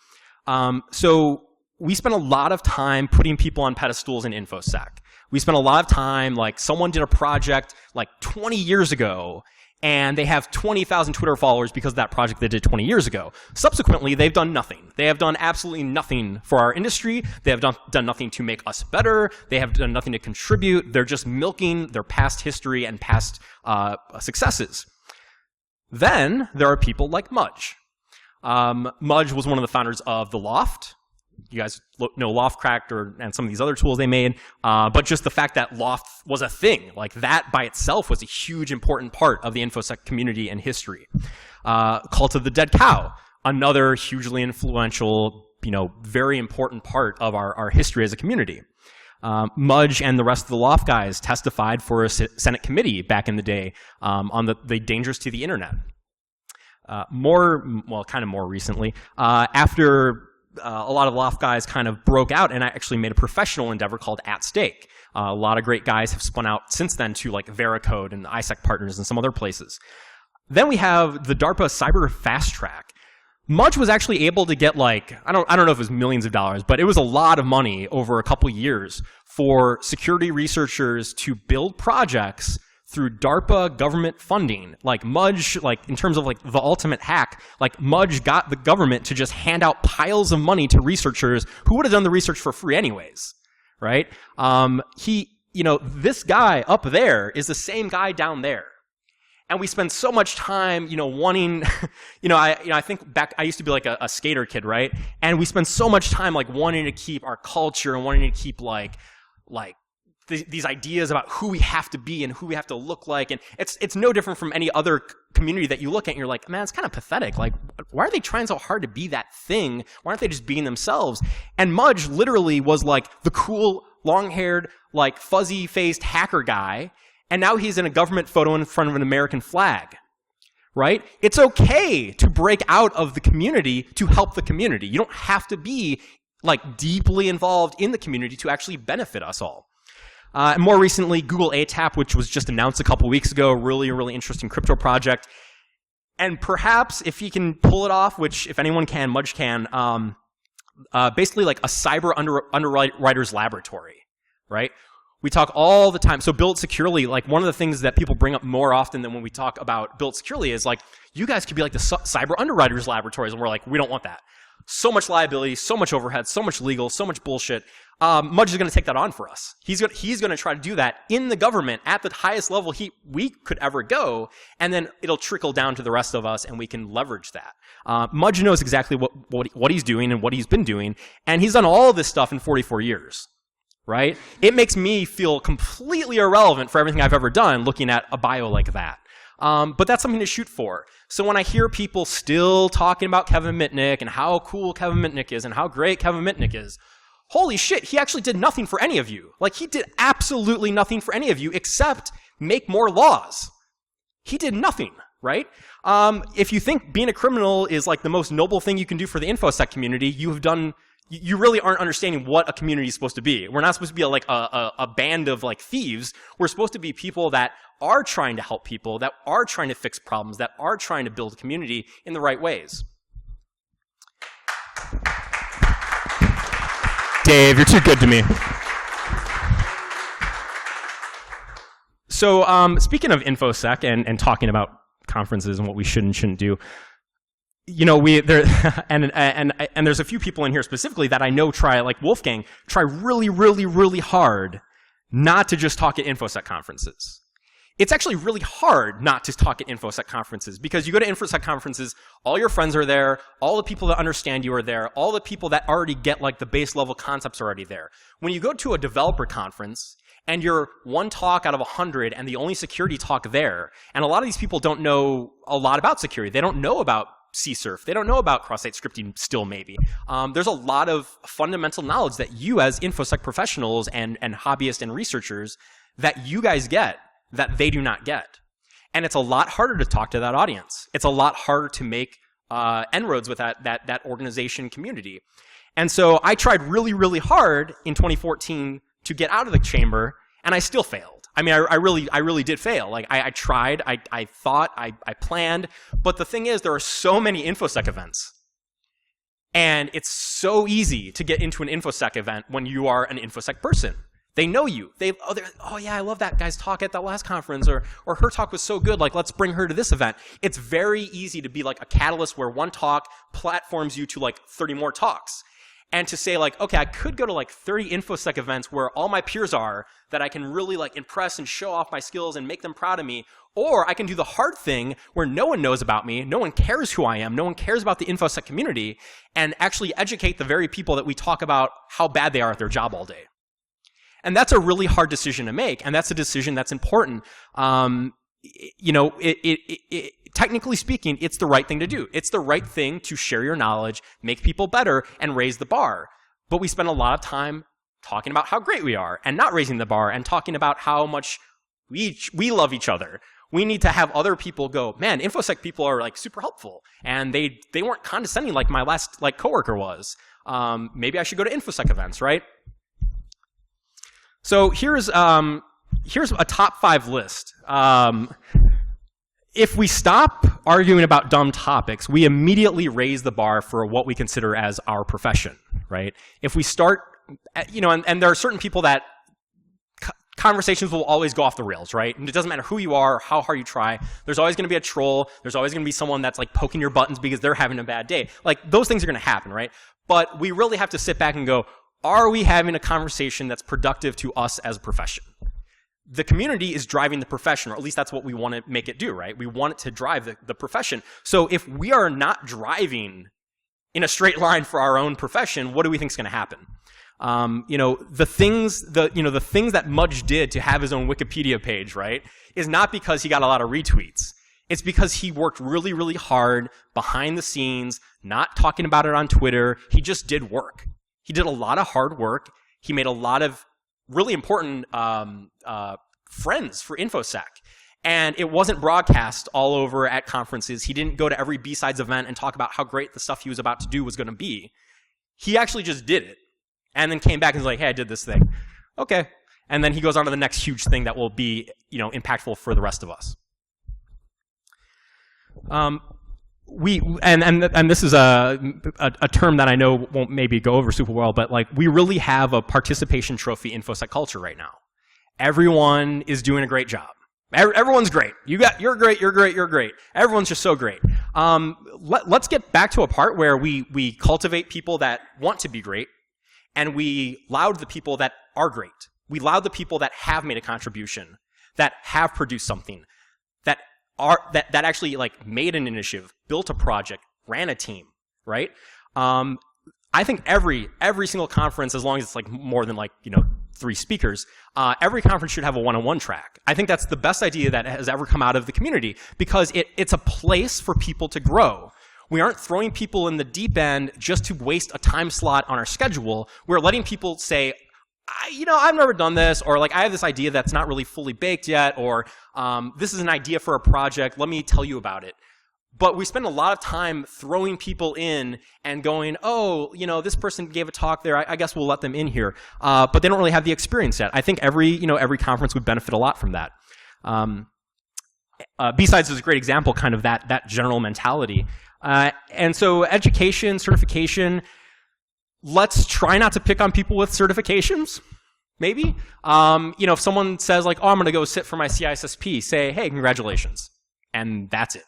So we spent a lot of time putting people on pedestals in Infosec. We spent a lot of time, like, someone did a project like 20 years ago, and they have 20,000 Twitter followers because of that project they did 20 years ago. Subsequently, they've done nothing. They have done absolutely nothing for our industry. They have done nothing to make us better. They have done nothing to contribute. They're just milking their past history and past successes. Then there are people like Mudge. Mudge was one of the founders of The Loft. You guys know Loftcracked and some of these other tools they made. But just the fact that Loft was a thing, like that by itself was a huge important part of the Infosec community and history. Cult of the Dead Cow, another hugely influential, you know, very important part of our history as a community. Mudge and the rest of the Loft guys testified for a Senate committee back in the day on the dangers to the internet. Kind of more recently, after a lot of Loft guys kind of broke out, and I actually made a professional endeavor called At Stake. A lot of great guys have spun out since then to like Veracode and ISEC Partners and some other places. Then we have the DARPA Cyber Fast Track. Mudge was actually able to get like, I don't know if it was millions of dollars, but it was a lot of money over a couple years for security researchers to build projects through DARPA government funding. Like, Mudge, like, in terms of like the ultimate hack, like, Mudge got the government to just hand out piles of money to researchers who would have done the research for free anyways, right? You know, this guy up there is the same guy down there. And we spend so much time, you know, wanting, I think back, I used to be like a skater kid, right? And we spend so much time like wanting to keep our culture and wanting to keep like these ideas about who we have to be and who we have to look like. And it's no different from any other community that you look at and you're like, man, it's kind of pathetic. Like, why are they trying so hard to be that thing? Why aren't they just being themselves? And Mudge literally was like the cool, long-haired, like fuzzy-faced hacker guy. And now he's in a government photo in front of an American flag, right? It's okay to break out of the community to help the community. You don't have to be like deeply involved in the community to actually benefit us all. And more recently, Google ATAP, which was just announced a couple weeks ago, really interesting crypto project. And perhaps if you can pull it off, which if anyone can, Mudge can, basically like a cyber underwriter's laboratory, right? We talk all the time. So build securely, like one of the things that people bring up more often than when we talk about build securely is like, you guys could be like the cyber underwriters laboratories. And we're like, we don't want that. So much liability, so much overhead, so much legal, so much bullshit. Mudge is going to take that on for us. He's going to try to do that in the government at the highest level we could ever go, and then it'll trickle down to the rest of us, and we can leverage that. Mudge knows exactly what he's doing and what he's been doing, and he's done all of this stuff in 44 years, right? It makes me feel completely irrelevant for everything I've ever done looking at a bio like that. But that's something to shoot for. So when I hear people still talking about Kevin Mitnick and how cool Kevin Mitnick is and how great Kevin Mitnick is, holy shit, he actually did nothing for any of you. Like, he did absolutely nothing for any of you except make more laws. He did nothing, right? If you think being a criminal is like the most noble thing you can do for the Infosec community, you really aren't understanding what a community is supposed to be. We're not supposed to be like a band of like thieves. We're supposed to be people that are trying to help people, that are trying to fix problems, that are trying to build a community in the right ways. Dave, you're too good to me. So speaking of Infosec and talking about conferences and what we should and shouldn't do, you know, and there's a few people in here specifically that I know try, like Wolfgang, try really hard not to just talk at Infosec conferences. It's actually really hard not to talk at Infosec conferences because you go to Infosec conferences, all your friends are there, all the people that understand you are there, all the people that already get like the base level concepts are already there. When you go to a developer conference and you're one talk out of 100 and the only security talk there, and a lot of these people don't know a lot about security. They don't know about CISSP. They don't know about cross-site scripting still maybe. There's a lot of fundamental knowledge that you as Infosec professionals and hobbyists and researchers that you guys get that they do not get. And it's a lot harder to talk to that audience. It's a lot harder to make inroads with that organization community. And so I tried really hard in 2014 to get out of the chamber, and I still failed. I mean, I really did fail. Like, I tried, I thought, I planned, but the thing is, there are so many Infosec events. And it's so easy to get into an Infosec event when you are an Infosec person. They know you. Oh yeah, I love that guy's talk at that last conference, or her talk was so good, like let's bring her to this event. It's very easy to be like a catalyst where one talk platforms you to like 30 more talks. And to say like, okay, I could go to like 30 Infosec events where all my peers are that I can really like impress and show off my skills and make them proud of me. Or I can do the hard thing where no one knows about me, no one cares who I am, no one cares about the Infosec community, and actually educate the very people that we talk about how bad they are at their job all day. And that's a really hard decision to make, and that's a decision that's important. You know, technically speaking, it's the right thing to do. It's the right thing to share your knowledge, make people better, and raise the bar. But we spend a lot of time talking about how great we are, and not raising the bar, and talking about how much we love each other. We need to have other people go, man, Infosec people are like super helpful, and they weren't condescending like my last like coworker was. Maybe I should go to Infosec events, right? So here's a top 5 list. If we stop arguing about dumb topics, we immediately raise the bar for what we consider as our profession, right? If we start, you know, and there are certain people that conversations will always go off the rails, right? And it doesn't matter who you are, how hard you try. There's always going to be a troll. There's always going to be someone that's like poking your buttons because they're having a bad day. Like, those things are going to happen, right? But we really have to sit back and go, are we having a conversation that's productive to us as a profession? The community is driving the profession, or at least that's what we want to make it do, right? We want it to drive the profession. So if we are not driving in a straight line for our own profession, what do we think is going to happen? The things that Mudge did to have his own Wikipedia page, right, is not because he got a lot of retweets. It's because he worked really, really hard behind the scenes, not talking about it on Twitter. He just did work. He did a lot of hard work. He made a lot of really important friends for Infosec. And it wasn't broadcast all over at conferences. He didn't go to every BSides event and talk about how great the stuff he was about to do was going to be. He actually just did it. And then came back and was like, hey, I did this thing. Okay. And then he goes on to the next huge thing that will be, impactful for the rest of us. And this is a term that I know won't maybe go over super well, but like we really have a participation trophy Infosec culture right now. Everyone is doing a great job. Everyone's great. You're great. You're great. You're great. Everyone's just so great. Let's get back to a part where we cultivate people that want to be great, and we laud the people that are great. We laud the people that have made a contribution, that have produced something, that actually like made an initiative, built a project, ran a team, right? I think every single conference, as long as it's like more than 3 speakers, every conference should have a one-on-one track. I think that's the best idea that has ever come out of the community, because it's a place for people to grow. We aren't throwing people in the deep end just to waste a time slot on our schedule. We're letting people say, I've never done this, or like I have this idea that's not really fully baked yet, or this is an idea for a project, let me tell you about it. But we spend a lot of time throwing people in and going, oh, this person gave a talk there, I guess we'll let them in here. But they don't really have the experience yet. I think every conference would benefit a lot from that. BSides is a great example, kind of that general mentality. And so education, certification, let's try not to pick on people with certifications, maybe. If someone says like, oh, I'm gonna go sit for my CISSP, say, hey, congratulations. And that's it.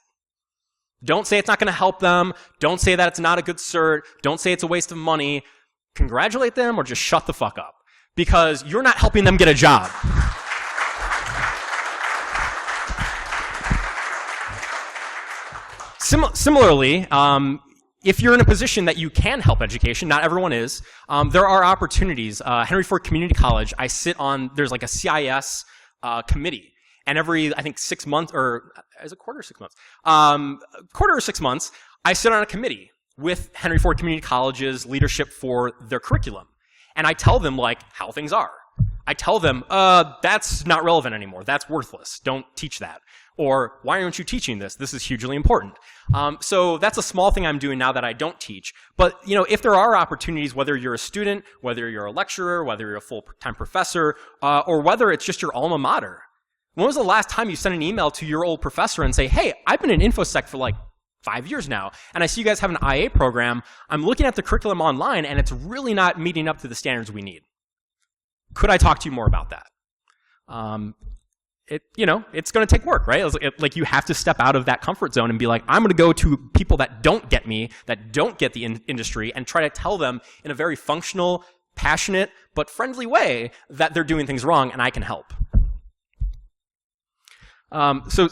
Don't say it's not gonna help them. Don't say that it's not a good cert. Don't say it's a waste of money. Congratulate them or just shut the fuck up. Because you're not helping them get a job. Similarly, if you're in a position that you can help education, not everyone is, there are opportunities. Henry Ford Community College, I sit on, there's like a CIS committee. And every, I think 6 months, or is it quarter or 6 months? Quarter or 6 months, I sit on a committee with Henry Ford Community College's leadership for their curriculum. And I tell them like how things are. I tell them, that's not relevant anymore. That's worthless. Don't teach that. Or, why aren't you teaching this? This is hugely important. So that's a small thing I'm doing now that I don't teach. But, if there are opportunities, whether you're a student, whether you're a lecturer, whether you're a full-time professor, or whether it's just your alma mater. When was the last time you sent an email to your old professor and say, hey, I've been in Infosec for like 5 years now, and I see you guys have an IA program. I'm looking at the curriculum online, and it's really not meeting up to the standards we need. Could I talk to you more about that? It's going to take work, right? Like you have to step out of that comfort zone and be like, I'm going to go to people that don't get me, that don't get the industry, and try to tell them in a very functional, passionate, but friendly way that they're doing things wrong, and I can help. So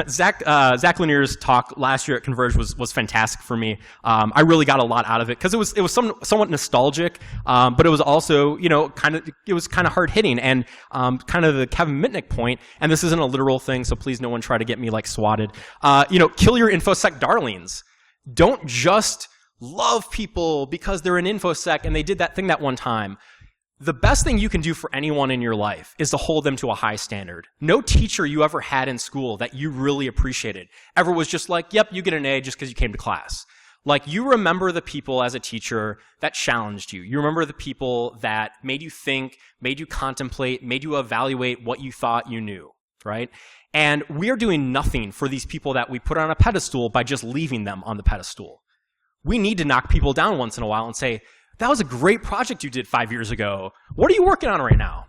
Zach Lanier's talk last year at Converge was fantastic for me. I really got a lot out of it because it was somewhat nostalgic, but it was also, kind of hard hitting and, kind of the Kevin Mitnick point, and this isn't a literal thing, so please no one try to get me like swatted. Kill your InfoSec darlings. Don't just love people because they're in InfoSec and they did that thing that one time. The best thing you can do for anyone in your life is to hold them to a high standard. No teacher you ever had in school that you really appreciated ever was just like, yep, you get an A just because you came to class. Like, you remember the people as a teacher that challenged you. You remember the people that made you think, made you contemplate, made you evaluate what you thought you knew, right? And we're doing nothing for these people that we put on a pedestal by just leaving them on the pedestal. We need to knock people down once in a while and say, that was a great project you did 5 years ago. What are you working on right now?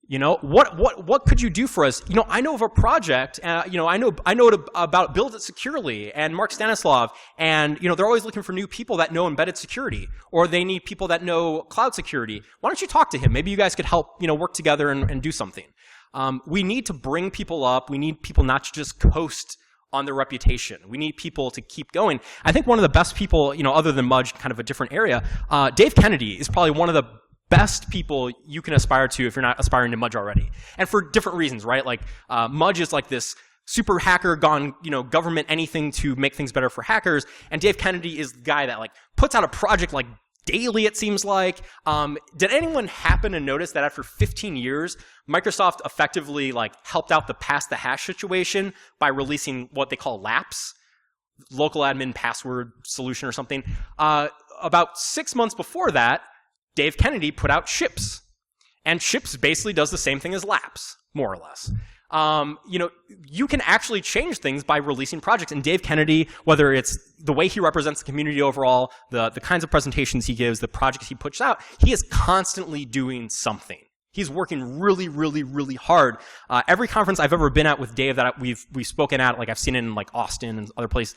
What could you do for us? I know of a project, I know about Build It Securely and Mark Stanislav, and, they're always looking for new people that know embedded security, or they need people that know cloud security. Why don't you talk to him? Maybe you guys could help, work together and do something. We need to bring people up. We need people not to just coast on their reputation. We need people to keep going. I think one of the best people, other than Mudge, kind of a different area, Dave Kennedy is probably one of the best people you can aspire to if you're not aspiring to Mudge already. And for different reasons, right? Like, Mudge is like this super hacker gone, government anything to make things better for hackers. And Dave Kennedy is the guy that like puts out a project like daily, it seems like. Did anyone happen to notice that after 15 years, Microsoft effectively like helped out the pass the hash situation by releasing what they call LAPS, local admin password solution or something? About 6 months before that, Dave Kennedy put out SHIPS. And SHIPS basically does the same thing as LAPS, more or less. You can actually change things by releasing projects. And Dave Kennedy, whether it's the way he represents the community overall, the kinds of presentations he gives, the projects he puts out, he is constantly doing something. He's working really, really, really hard. Every conference I've ever been at with Dave that we've spoken at, like I've seen it in like Austin and other places,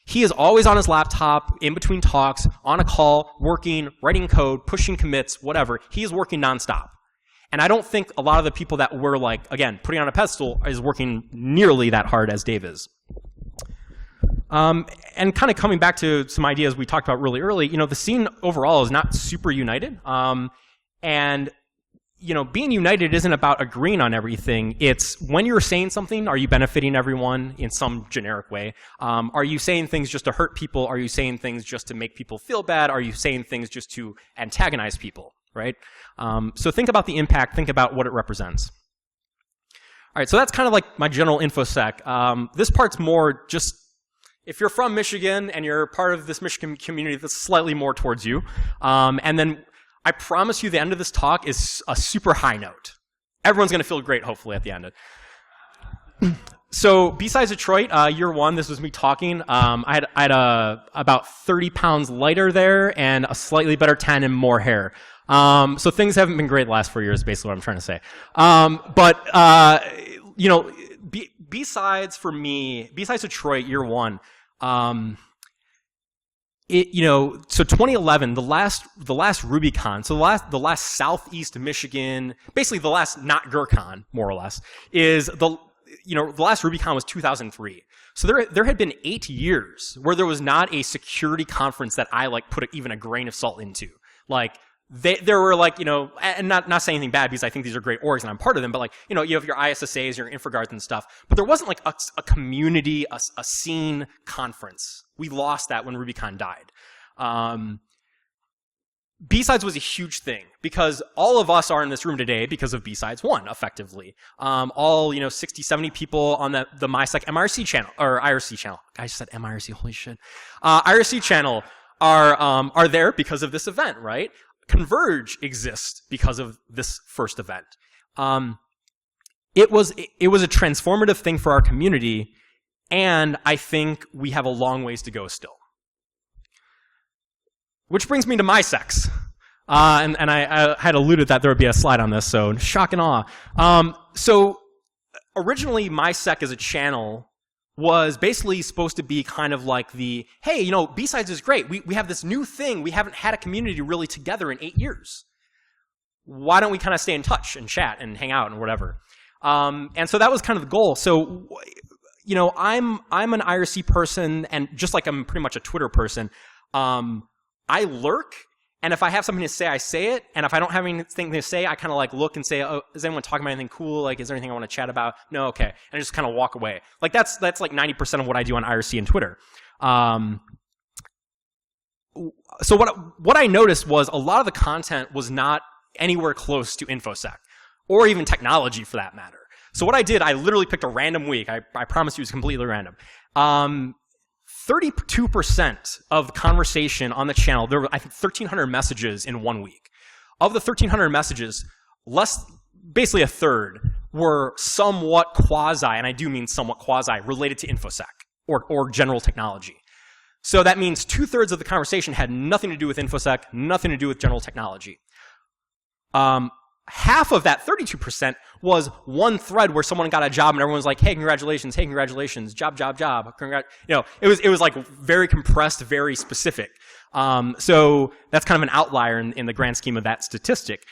he is always on his laptop, in between talks, on a call, working, writing code, pushing commits, whatever. He is working nonstop. And I don't think a lot of the people that we're like, again, putting on a pedestal is working nearly that hard as Dave is. And kind of coming back to some ideas we talked about really early, the scene overall is not super united. And being united isn't about agreeing on everything. It's when you're saying something, are you benefiting everyone in some generic way? Are you saying things just to hurt people? Are you saying things just to make people feel bad? Are you saying things just to antagonize people, right? So think about the impact. Think about what it represents. All right, so that's kind of like my general InfoSec. This part's more just, if you're from Michigan and you're part of this Michigan community, that's slightly more towards you. And then I promise you the end of this talk is a super high note. Everyone's going to feel great, hopefully, at the end. So, BSides Detroit, year one, this was me talking. I had about 30 pounds lighter there and a slightly better tan and more hair. So things haven't been great the last 4 years, basically what I'm trying to say. BSides for me, BSides Detroit, year one, so 2011, the last RubyCon, so the last Southeast Michigan, basically the last not GrrCon, more or less, is the last RubyCon was 2003. So there had been 8 years where there was not a security conference that I like put even a grain of salt into. Like, there were like, and not saying anything bad because I think these are great orgs and I'm part of them, but like, you have your ISSAs, your InfraGuards and stuff, but there wasn't like a community, a scene conference. We lost that when RubyCon died. BSides was a huge thing because all of us are in this room today because of BSides 1, effectively. All, 60, 70 people on the MySec MIRC channel, or IRC channel. I just said MIRC, holy shit. IRC channel are there because of this event, right? Converge exists because of this first event. It was a transformative thing for our community, and I think we have a long ways to go still. Which brings me to MySecs. And I had alluded that there would be a slide on this, so shock and awe. So originally MySec as a channel was basically supposed to be kind of like the, hey, BSides is great. We have this new thing. We haven't had a community really together in 8 years. Why don't we kind of stay in touch and chat and hang out and whatever? And so that was kind of the goal. So, I'm an IRC person, and just like I'm pretty much a Twitter person, I lurk, and if I have something to say, I say it, and if I don't have anything to say, I kind of like look and say, oh, is anyone talking about anything cool? Like, is there anything I want to chat about? No, okay. And I just kind of walk away. Like, that's like 90% of what I do on IRC and Twitter. So what I noticed was a lot of the content was not anywhere close to InfoSec, or even technology for that matter. So what I did, I literally picked a random week. I promise you it's completely random. 32% of the conversation on the channel, there were, I think, 1,300 messages in 1 week. Of the 1,300 messages, basically a third, were somewhat quasi, and I do mean somewhat quasi, related to InfoSec or general technology. So that means 2/3 of the conversation had nothing to do with InfoSec, nothing to do with general technology. Half of that 32% was one thread where someone got a job and everyone was like, hey, congratulations, job, it was like very compressed, very specific. So that's kind of an outlier in the grand scheme of that statistic.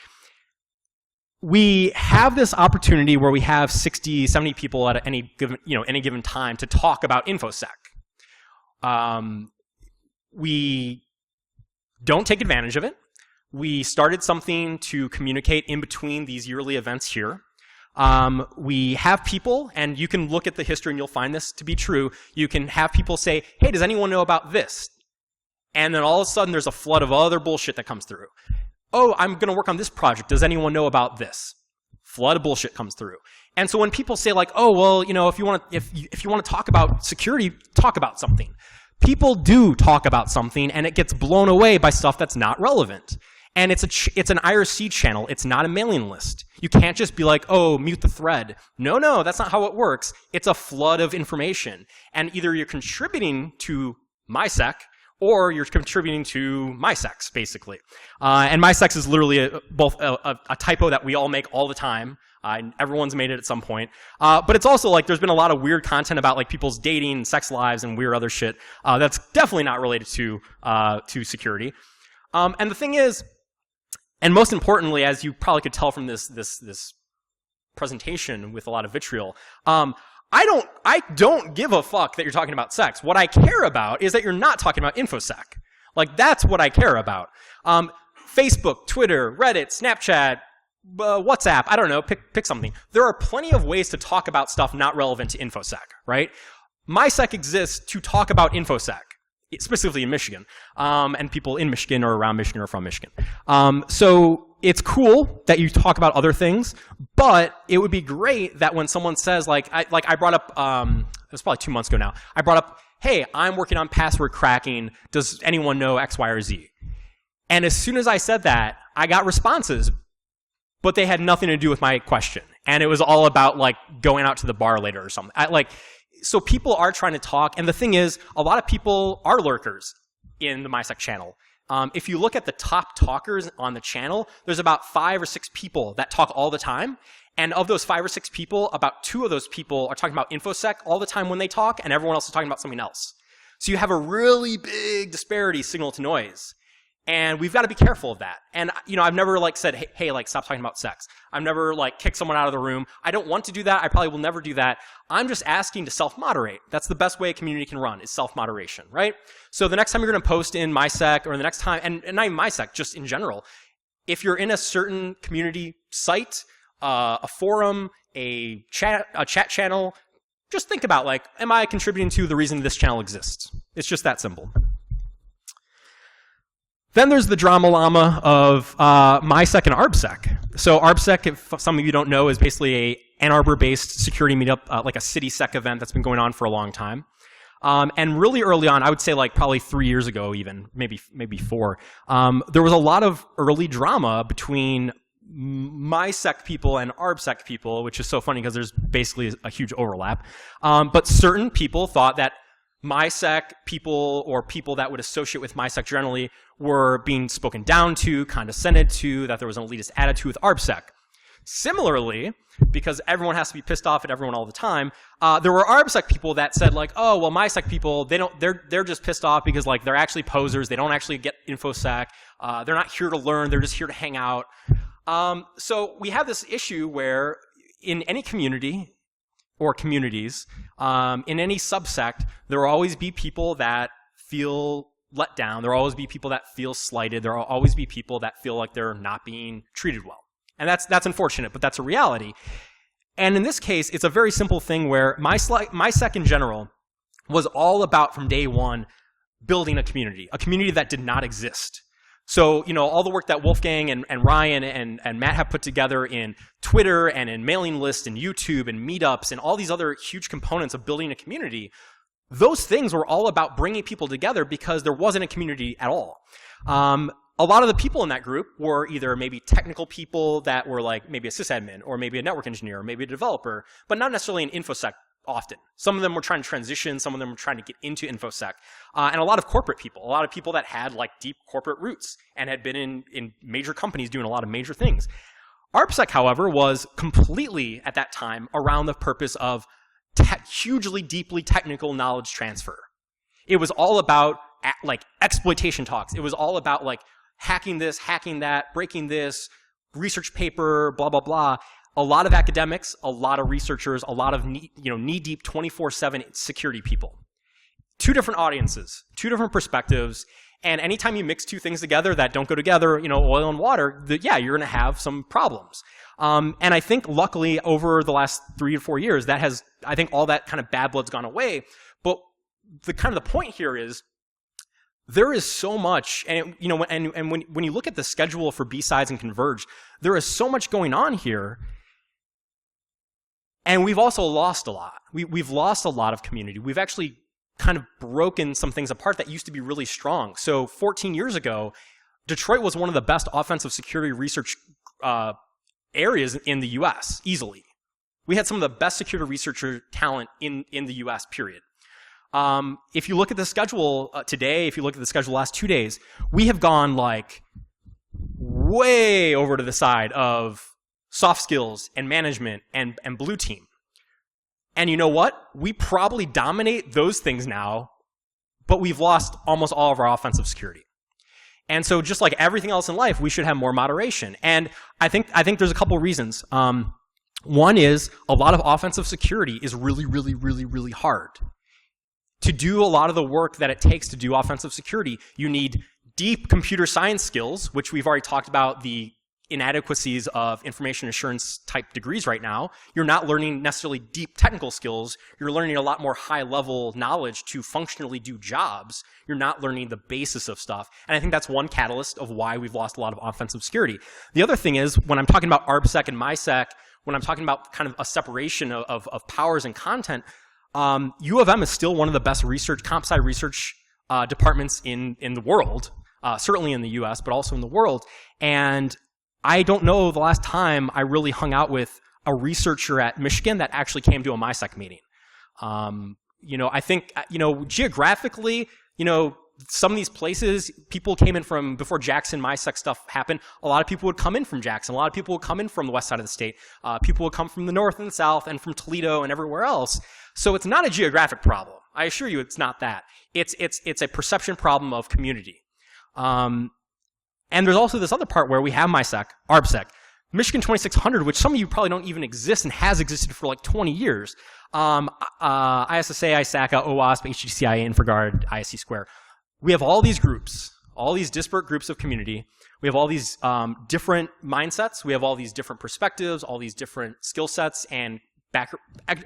we have this opportunity where we have 60, 70 people at any given time to talk about Infosec. We don't take advantage of it. We started something to communicate in between these yearly events here. We have people, and you can look at the history and you'll find this to be true. You can have people say, hey, does anyone know about this? And then all of a sudden there's a flood of other bullshit that comes through. Oh, I'm going to work on this project. Does anyone know about this? Flood of bullshit comes through. And so when people say like, oh, well, if you want to talk about security, talk about something. People do talk about something, and it gets blown away by stuff that's not relevant. And it's an IRC channel. It's not a mailing list. You can't just be like, oh, mute the thread. No, that's not how it works. It's a flood of information. And either you're contributing to MySec, or you're contributing to MySecs, basically. And MySecs is literally both a typo that we all make all the time. Everyone's made it at some point. But it's also like there's been a lot of weird content about like people's dating, sex lives, and weird other shit that's definitely not related to security. And the thing is, and most importantly, as you probably could tell from this presentation with a lot of vitriol, I don't give a fuck that you're talking about sex. What I care about is that you're not talking about Infosec. Like, that's what I care about. Facebook, Twitter, Reddit, Snapchat, WhatsApp, I don't know, pick something. There are plenty of ways to talk about stuff not relevant to Infosec, right? MySec exists to talk about Infosec, specifically in Michigan, and people in Michigan or around Michigan or from Michigan. So it's cool that you talk about other things, but it would be great that when someone says, I brought up, it was probably 2 months ago now, I brought up, hey, I'm working on password cracking, does anyone know X, Y, or Z? And as soon as I said that, I got responses, but they had nothing to do with my question. And it was all about like going out to the bar later or something. So people are trying to talk, and the thing is, a lot of people are lurkers in the MySec channel. If you look at the top talkers on the channel, there's about 5 or 6 people that talk all the time. And of those 5 or 6 people, about 2 of those people are talking about Infosec all the time when they talk, and everyone else is talking about something else. So you have a really big disparity signal to noise. And we've got to be careful of that. And, I've never said, hey, stop talking about sex. I've never kicked someone out of the room. I don't want to do that. I probably will never do that. I'm just asking to self-moderate. That's the best way a community can run, is self-moderation, right? So the next time you're going to post in MySec, or the next time, and not even MySec, just in general, if you're in a certain community site, a forum, a chat channel, just think about, am I contributing to the reason this channel exists? It's just that simple. Then there's the drama llama of MySec and ARB Sec. So ARB Sec, if some of you don't know, is basically a Ann Arbor-based security meetup, like a city sec event that's been going on for a long time. And really early on, I would say probably 3 years ago even, maybe 4, there was a lot of early drama between MySec people and ARB Sec people, which is so funny because there's basically a huge overlap. But certain people thought that MySec people, or people that would associate with MySec generally, were being spoken down to, condescended to, that there was an elitist attitude with ARB Sec. Similarly, because everyone has to be pissed off at everyone all the time, there were ARB Sec people that said oh, well, MySec people, they're just pissed off because they're actually posers, they don't actually get InfoSec, they're not here to learn, they're just here to hang out. So we have this issue where in any community, or communities, in any subsect, there will always be people that feel let down. There will always be people that feel slighted. There will always be people that feel like they're not being treated well. And that's unfortunate, but that's a reality. And in this case, it's a very simple thing where MySec in general was all about, from day one, building a community that did not exist. So, all the work that Wolfgang and Ryan and Matt have put together in Twitter and in mailing lists and YouTube and meetups and all these other huge components of building a community, those things were all about bringing people together because there wasn't a community at all. A lot of the people in that group were either maybe technical people that were maybe a sysadmin, or maybe a network engineer, or maybe a developer, but not necessarily an InfoSec often. Some of them were trying to transition, some of them were trying to get into InfoSec, and a lot of corporate people, a lot of people that had deep corporate roots and had been in major companies doing a lot of major things. ARB Sec, however, was completely, at that time, around the purpose of hugely, deeply technical knowledge transfer. It was all about exploitation talks. It was all about hacking this, hacking that, breaking this, research paper, blah, blah, blah. A lot of academics, a lot of researchers, a lot of knee-deep 24/7 security people. Two different audiences, two different perspectives, and anytime you mix two things together that don't go together, oil and water, yeah, you're going to have some problems. And I think luckily over the last 3 to 4 years, I think all that kind of bad blood's gone away. But the point here is there is so much, and when you look at the schedule for BSides and Converge, there is so much going on here. And we've also lost a lot. We've lost a lot of community. We've actually kind of broken some things apart that used to be really strong. So 14 years ago, Detroit was one of the best offensive security research areas in the US, easily. We had some of the best security researcher talent in the US, period. If you look at the schedule today, if you look at the schedule the last 2 days, we have gone like way over to the side of soft skills and management and blue team. And you know what? We probably dominate those things now, but we've lost almost all of our offensive security. And so just like everything else in life, we should have more moderation. And I think there's a couple reasons. One is a lot of offensive security is really, really, really, really hard. To do a lot of the work that it takes to do offensive security, you need deep computer science skills, which we've already talked about the inadequacies of information assurance type degrees right now. You're not learning necessarily deep technical skills. You're learning a lot more high-level knowledge to functionally do jobs. You're not learning the basis of stuff. And I think that's one catalyst of why we've lost a lot of offensive security. The other thing is, when I'm talking about ARB Sec and MySec, when I'm talking about kind of a separation of powers and content, U of M is still one of the best comp sci research departments in the world, certainly in the US, but also in the world. And I don't know the last time I really hung out with a researcher at Michigan that actually came to a MySec meeting. I think, geographically, some of these places, people came in from, before Jackson MySec stuff happened, a lot of people would come in from Jackson. A lot of people would come in from the west side of the state. People would come from the north and the south and from Toledo and everywhere else. So it's not a geographic problem. I assure you it's not that. It's a perception problem of community. And there's also this other part where we have MySec, ARB Sec, Michigan 2600, which some of you probably don't even exist and has existed for like 20 years. ISSA, ISACA, OWASP, HTCIA, InfraGard, ISC Square. We have all these groups, all these disparate groups of community. We have all these different mindsets. We have all these different perspectives, all these different skill sets and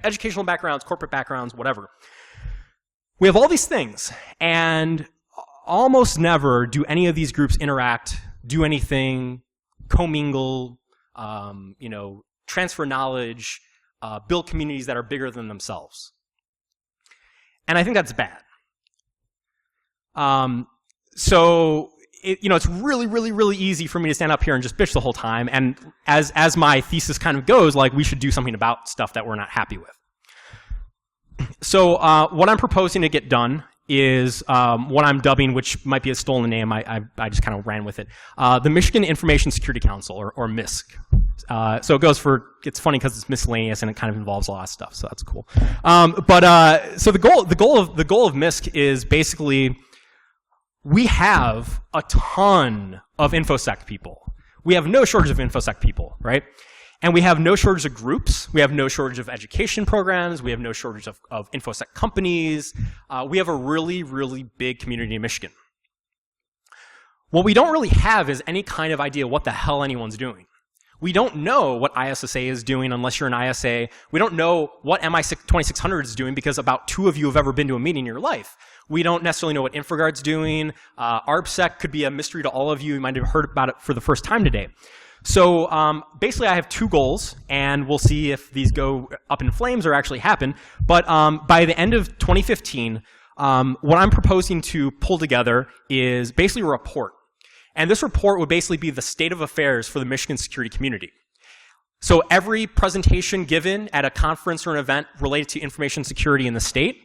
educational backgrounds, corporate backgrounds, whatever. We have all these things, and almost never do any of these groups interact, do anything, commingle, transfer knowledge, build communities that are bigger than themselves. And I think that's bad. So it's really, really, really easy for me to stand up here and just bitch the whole time. And as my thesis kind of goes, like, we should do something about stuff that we're not happy with. So what I'm proposing to get done is what I'm dubbing, which might be a stolen name, I just kind of ran with it, the Michigan Information Security Council, or MISC. So it goes for, it's funny because it's miscellaneous and it kind of involves a lot of stuff, so that's cool. So the goal of MISC is basically, we have a ton of Infosec people. We have no shortage of Infosec people, right? And we have no shortage of groups. We have no shortage of education programs. We have no shortage of Infosec companies. We have a really, really big community in Michigan. What we don't really have is any kind of idea what the hell anyone's doing. We don't know what ISSA is doing unless you're an ISA. We don't know what MI2600 is doing because about 2 of you have ever been to a meeting in your life. We don't necessarily know what InfraGard's doing. ARB Sec could be a mystery to all of you. You might have heard about it for the first time today. So basically I have 2 goals, and we'll see if these go up in flames or actually happen. But by the end of 2015, what I'm proposing to pull together is basically a report. And this report would basically be the state of affairs for the Michigan security community. So every presentation given at a conference or an event related to information security in the state,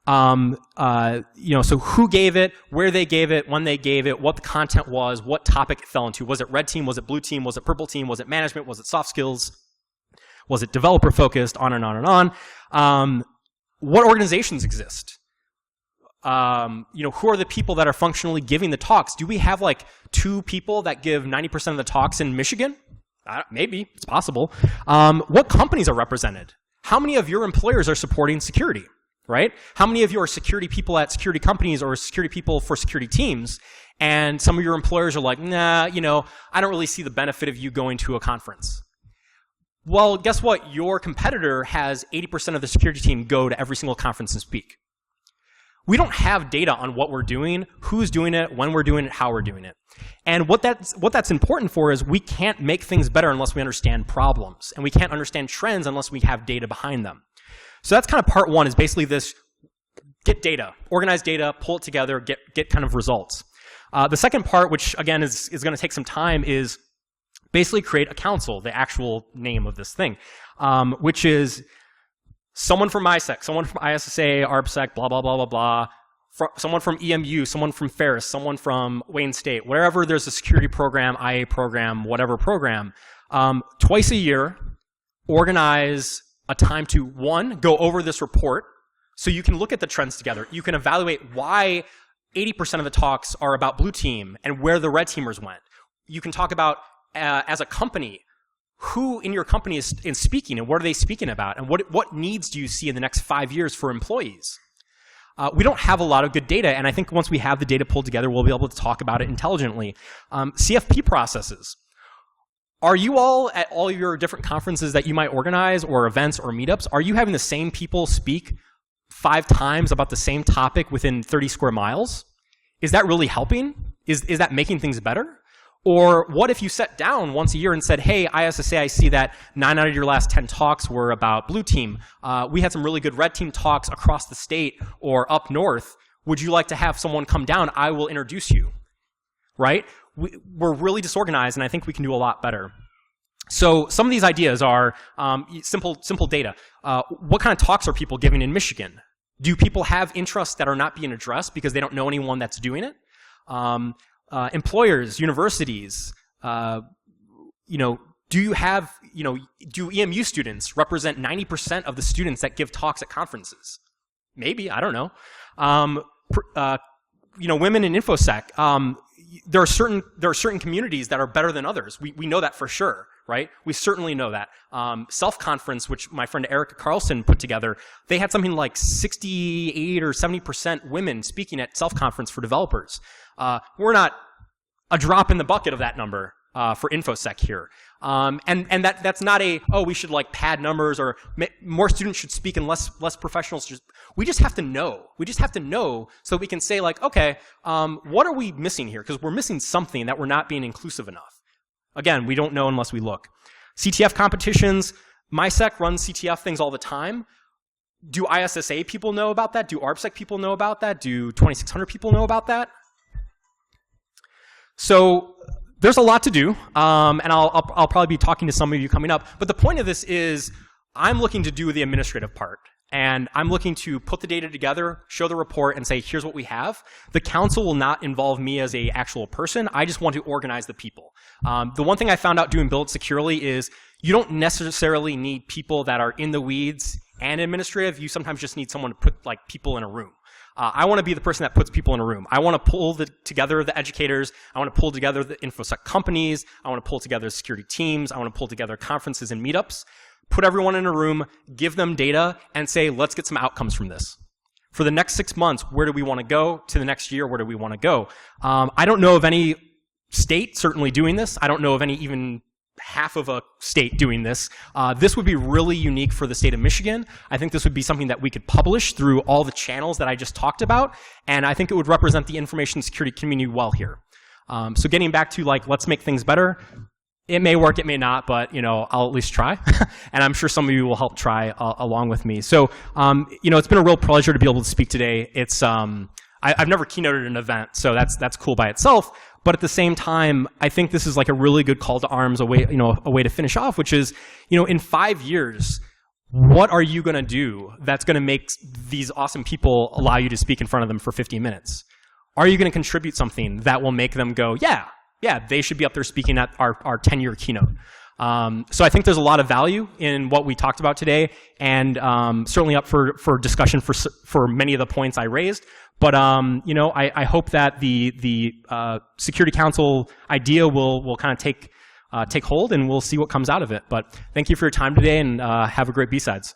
so who gave it, where they gave it, when they gave it, what the content was, what topic it fell into. Was it red team? Was it blue team? Was it purple team? Was it management? Was it soft skills? Was it developer focused? On and on and on. What organizations exist? Who are the people that are functionally giving the talks? Do we have like 2 people that give 90% of the talks in Michigan? Maybe, it's possible. What companies are represented? How many of your employers are supporting security, right? How many of you are security people at security companies or security people for security teams? And some of your employers are like, nah, you know, I don't really see the benefit of you going to a conference. Well, guess what? Your competitor has 80% of the security team go to every single conference and speak. We don't have data on what we're doing, who's doing it, when we're doing it, how we're doing it. And what that's important for is we can't make things better unless we understand problems. And we can't understand trends unless we have data behind them. So that's kind of part one, is basically this: get data, organize data, pull it together, get kind of results. The second part, which again is going to take some time, is basically create a council, the actual name of this thing, which is someone from ISEC, someone from ISSA, ARB Sec, blah, blah, blah, blah, blah, someone from EMU, someone from Ferris, someone from Wayne State, wherever there's a security program, IA program, whatever program, twice a year, organize a time to, one, go over this report so you can look at the trends together. You can evaluate why 80% of the talks are about blue team and where the red teamers went. You can talk about, as a company, who in your company is speaking and what are they speaking about, and what needs do you see in the next 5 years for employees? We don't have a lot of good data, and I think once we have the data pulled together, we'll be able to talk about it intelligently. CFP processes. Are you all, at all your different conferences that you might organize, or events or meetups, are you having the same people speak 5 times about the same topic within 30 square miles? Is that really helping? Is that making things better? Or what if you sat down once a year and said, hey, ISSA, I see that 9 out of your last 10 talks were about blue team. We had some really good red team talks across the state or up north. Would you like to have someone come down? I will introduce you, right? We're really disorganized, and I think we can do a lot better. So some of these ideas are simple data. What kind of talks are people giving in Michigan? Do people have interests that are not being addressed because they don't know anyone that's doing it? Employers, universities, you know, do you have, you know, do EMU students represent 90% of the students that give talks at conferences? Maybe, I don't know. You know, women in Infosec, there are certain communities that are better than others. We know that for sure, right? We certainly know that. Self-conference, which my friend Erica Carlson put together, they had something like 68 or 70% women speaking at self-conference for developers. We're not a drop in the bucket of that number for Infosec here. And that's not a, oh, we should like pad numbers, or more students should speak and less professionals. We just have to know. We just have to know so we can say like, okay, what are we missing here? Because we're missing something that we're not being inclusive enough. Again, we don't know unless we look. CTF competitions, MySec runs CTF things all the time. Do ISSA people know about that? Do ARB Sec people know about that? Do 2600 people know about that? So there's a lot to do, and I'll probably be talking to some of you coming up. But the point of this is I'm looking to do the administrative part. And I'm looking to put the data together, show the report, and say, here's what we have. The council will not involve me as an actual person. I just want to organize the people. The one thing I found out doing Build Securely is you don't necessarily need people that are in the weeds and administrative. You sometimes just need someone to put like people in a room. I want to be the person that puts people in a room. I want to pull together the educators. I want to pull together the InfoSec companies. I want to pull together security teams. I want to pull together conferences and meetups. Put everyone in a room, give them data, and say, let's get some outcomes from this. For the next 6 months, where do we want to go? To the next year, where do we want to go? I don't know of any state certainly doing this. I don't know of any even half of a state doing this. This would be really unique for the state of Michigan. I think this would be something that we could publish through all the channels that I just talked about, and I think it would represent the information security community well here. So getting back to like, let's make things better. It may work, it may not, but you know, I'll at least try, and I'm sure some of you will help try along with me. So, you know, it's been a real pleasure to be able to speak today. It's I've never keynoted an event, so that's cool by itself. But at the same time, I think this is like a really good call to arms, a way to finish off, which is, you know, in 5 years, what are you going to do that's going to make these awesome people allow you to speak in front of them for 50 minutes? Are you going to contribute something that will make them go, yeah, they should be up there speaking at our 10-year keynote. So I think there's a lot of value in what we talked about today, and certainly up for discussion for many of the points I raised. But you know, I hope that the Security Council idea will kind of take take hold, and we'll see what comes out of it. But thank you for your time today, and have a great BSides.